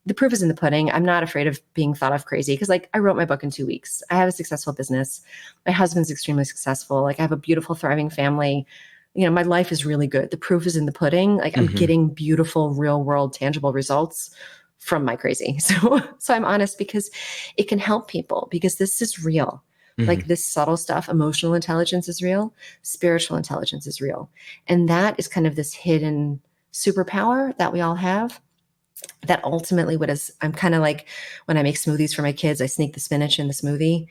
the proof is in the pudding. I'm not afraid of being thought of crazy because I wrote my book in 2 weeks. I have a successful business. My husband's extremely successful. I have a beautiful, thriving family. My life is really good. The proof is in the pudding. I'm getting beautiful, real world, tangible results from my crazy. So I'm honest because it can help people because this is real. Like this subtle stuff, emotional intelligence is real, spiritual intelligence is real. And that is kind of this hidden superpower that we all have that ultimately I'm kind of like when I make smoothies for my kids, I sneak the spinach in the smoothie.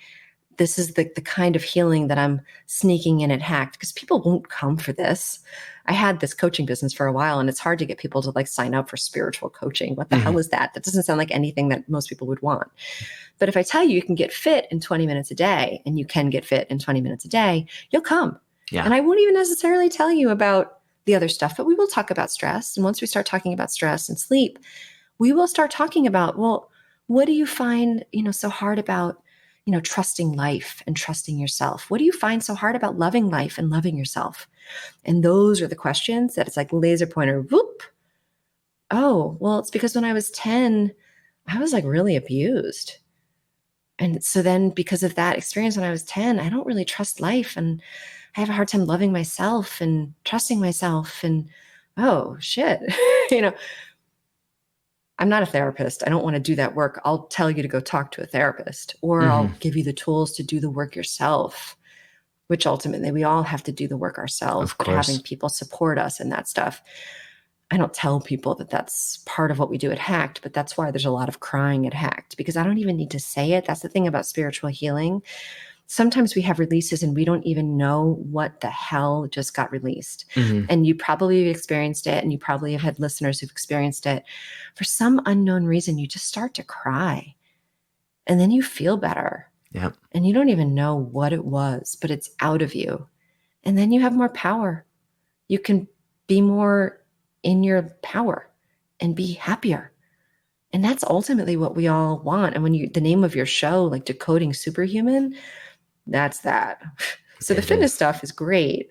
This is the kind of healing that I'm sneaking in at Hacked because people won't come for this. I had this coaching business for a while and it's hard to get people to sign up for spiritual coaching. What the hell is that? That doesn't sound like anything that most people would want. But if I tell you you can get fit in 20 minutes a day and you can get fit in 20 minutes a day, you'll come. Yeah. And I won't even necessarily tell you about the other stuff, but we will talk about stress. And once we start talking about stress and sleep, we will start talking about, well, what do you find, so hard about, trusting life and trusting yourself? What do you find so hard about loving life and loving yourself? And those are the questions that it's like laser pointer, whoop. Oh, well, it's because when I was 10, I was really abused. And so then because of that experience when I was 10, I don't really trust life. And I have a hard time loving myself and trusting myself. And oh, shit, I'm not a therapist. I don't want to do that work. I'll tell you to go talk to a therapist, or I'll give you the tools to do the work yourself, which ultimately we all have to do the work ourselves, but having people support us in that stuff. I don't tell people that that's part of what we do at Hacked, but that's why there's a lot of crying at Hacked because I don't even need to say it. That's the thing about spiritual healing. Sometimes we have releases and we don't even know what the hell just got released. And you probably have experienced it and you probably have had listeners who've experienced it. For some unknown reason, you just start to cry and then you feel better. Yeah. And you don't even know what it was, but it's out of you. And then you have more power. You can be more in your power and be happier. And that's ultimately what we all want. And when the name of your show, Decoding Superhuman, that's that. So the fitness stuff is great.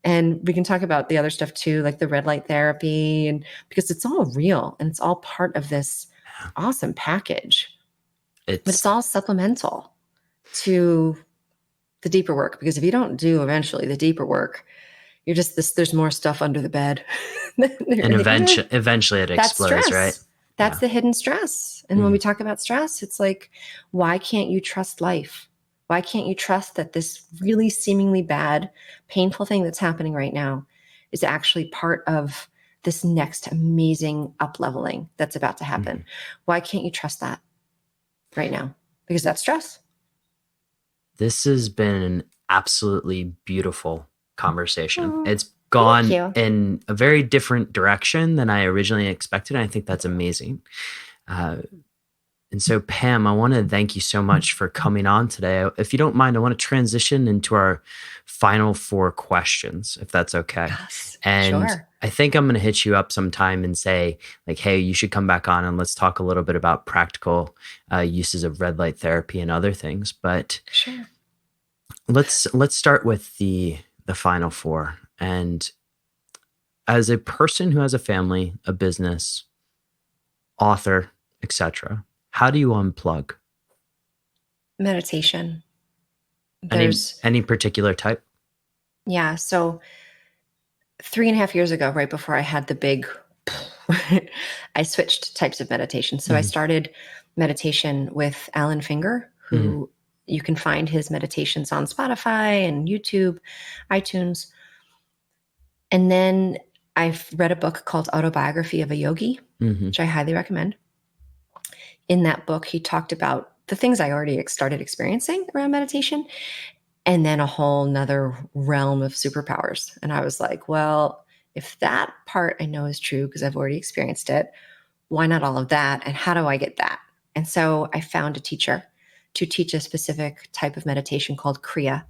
And we can talk about the other stuff too, like the red light therapy, and because it's all real and it's all part of this awesome package. But it's all supplemental to the deeper work, because if you don't do eventually the deeper work, You're just this, there's more stuff under the bed. And eventually it That's explodes, stress. right? That's Yeah. the hidden stress. And when we talk about stress, it's like, why can't you trust life? Why can't you trust that this really seemingly bad, painful thing that's happening right now is actually part of this next amazing up-leveling that's about to happen? Why can't you trust that right now? Because that's stress. This has been an absolutely beautiful conversation. Oh, It's gone you. in a very different direction than I originally expected. And I think that's amazing. And so, Pam, I want to thank you so much for coming on today. If you don't mind, I want to transition into our final 4 questions, if that's okay. Yes, And sure. I think I'm going to hit you up sometime and say, like, hey, you should come back on and let's talk a little bit about practical uses of red light therapy and other things. But Sure. let's start with the final 4. And as a person who has a family, a business, author, etc., how do you unplug? Meditation. Any particular type? Yeah. So 3.5 years ago, right before I had the big, I switched types of meditation. So I started meditation with Alan Finger, who you can find his meditations on Spotify and YouTube, iTunes. And then I've read a book called Autobiography of a Yogi, which I highly recommend. In that book, he talked about the things I already started experiencing around meditation, and then a whole nother realm of superpowers. And I was like, well, if that part I know is true because I've already experienced it, why not all of that? And how do I get that? And so I found a teacher to teach a specific type of meditation called Kriya,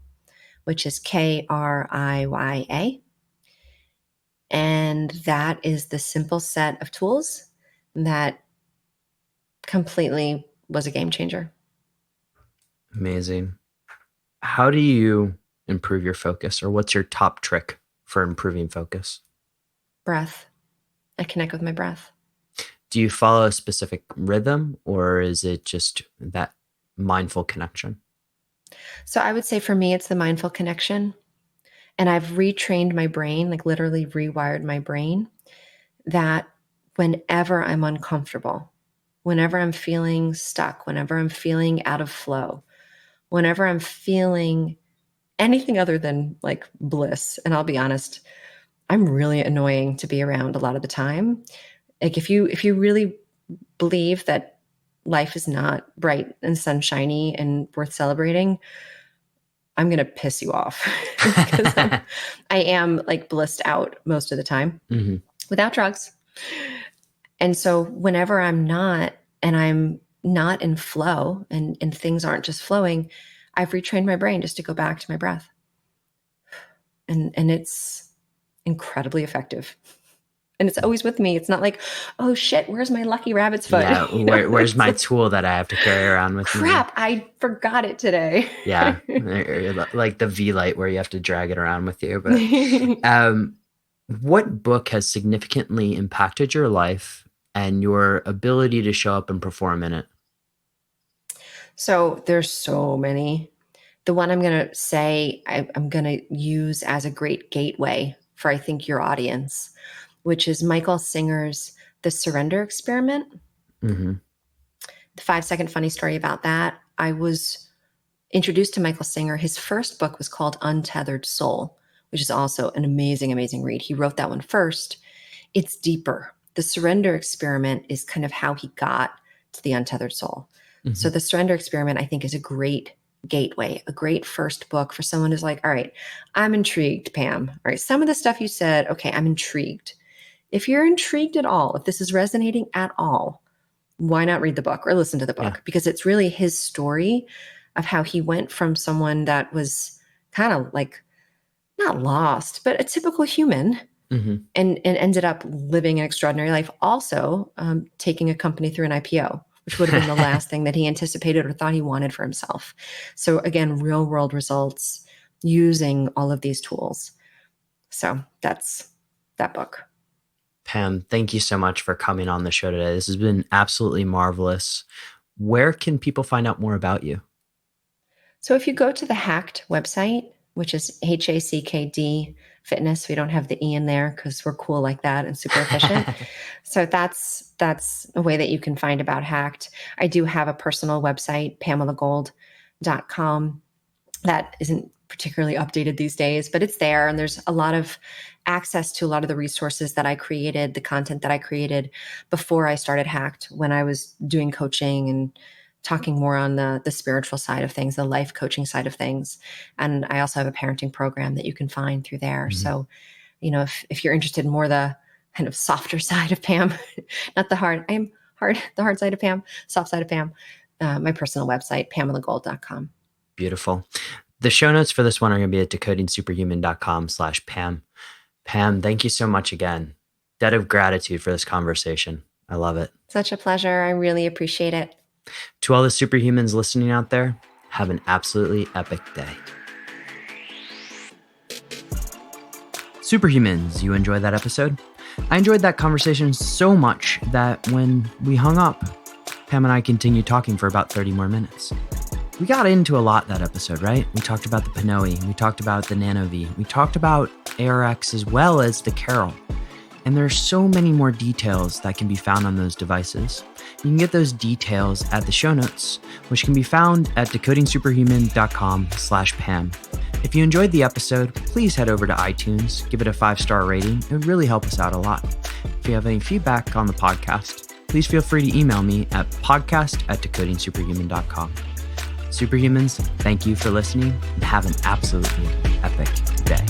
which is Kriya. And that is the simple set of tools that completely was a game changer. Amazing. How do you improve your focus, or what's your top trick for improving focus? Breath. I connect with my breath. Do you follow a specific rhythm, or is it just that mindful connection? So I would say for me, it's the mindful connection. And I've retrained my brain, like literally rewired my brain, that whenever I'm uncomfortable, whenever I'm feeling stuck, whenever I'm feeling out of flow, whenever I'm feeling anything other than like bliss, and I'll be honest, I'm really annoying to be around a lot of the time. Like if you really believe that life is not bright and sunshiny and worth celebrating, I'm going to piss you off because I am like blissed out most of the time without drugs. And so whenever I'm not, and I'm not in flow and things aren't just flowing, I've retrained my brain just to go back to my breath. And it's incredibly effective. And it's always with me. It's not like, oh shit, where's my lucky rabbit's foot? Yeah, where's my tool that I have to carry around with me? Crap, I forgot it today. Yeah, like the V light where you have to drag it around with you. But what book has significantly impacted your life and your ability to show up and perform in it? So there's so many. The one I'm going to say I'm going to use as a great gateway for, I think, your audience, which is Michael Singer's The Surrender Experiment. The 5-second funny story about that. I was introduced to Michael Singer. His first book was called Untethered Soul, which is also an amazing, amazing read. He wrote that one first. It's deeper. The Surrender Experiment is kind of how he got to the Untethered Soul. So The Surrender Experiment, I think, is a great gateway, a great first book for someone who's like, all right, I'm intrigued, Pam. All right, some of the stuff you said, okay, I'm intrigued. If you're intrigued at all, if this is resonating at all, why not read the book or listen to the book? Yeah. Because it's really his story of how he went from someone that was kind of like not lost, but a typical human, and ended up living an extraordinary life. Also, taking a company through an IPO, which would have been the last thing that he anticipated or thought he wanted for himself. So again, real world results using all of these tools. So that's that book. Pam, thank you so much for coming on the show today. This has been absolutely marvelous. Where can people find out more about you? So if you go to the Hacked website, which is HACKD fitness. We don't have the E in there because we're cool like that and super efficient. So that's a way that you can find about Hacked. I do have a personal website, PamelaGold.com. That isn't particularly updated these days, but it's there. And there's a lot of access to a lot of the resources that I created, the content that I created before I started Hacked, when I was doing coaching and talking more on the spiritual side of things, the life coaching side of things. And I also have a parenting program that you can find through there. Mm-hmm. So, if you're interested in more the kind of softer side of Pam, not the hard, the hard side of Pam, soft side of Pam, my personal website, PamelaGold.com. Beautiful. The show notes for this one are going to be at decodingsuperhuman.com/Pam. Pam, thank you so much again. Debt of gratitude for this conversation. I love it. Such a pleasure. I really appreciate it. To all the superhumans listening out there, have an absolutely epic day. Superhumans, you enjoyed that episode? I enjoyed that conversation so much that when we hung up, Pam and I continued talking for about 30 more minutes. We got into a lot that episode, right? We talked about the Pinoe, we talked about the Nano V, we talked about ARX as well as the Carol. And there's so many more details that can be found on those devices. You can get those details at the show notes, which can be found at decodingsuperhuman.com/Pam. If you enjoyed the episode, please head over to iTunes, give it a 5-star rating. It would really help us out a lot. If you have any feedback on the podcast, please feel free to email me at podcast@decodingsuperhuman.com. Superhumans, thank you for listening and have an absolutely epic day.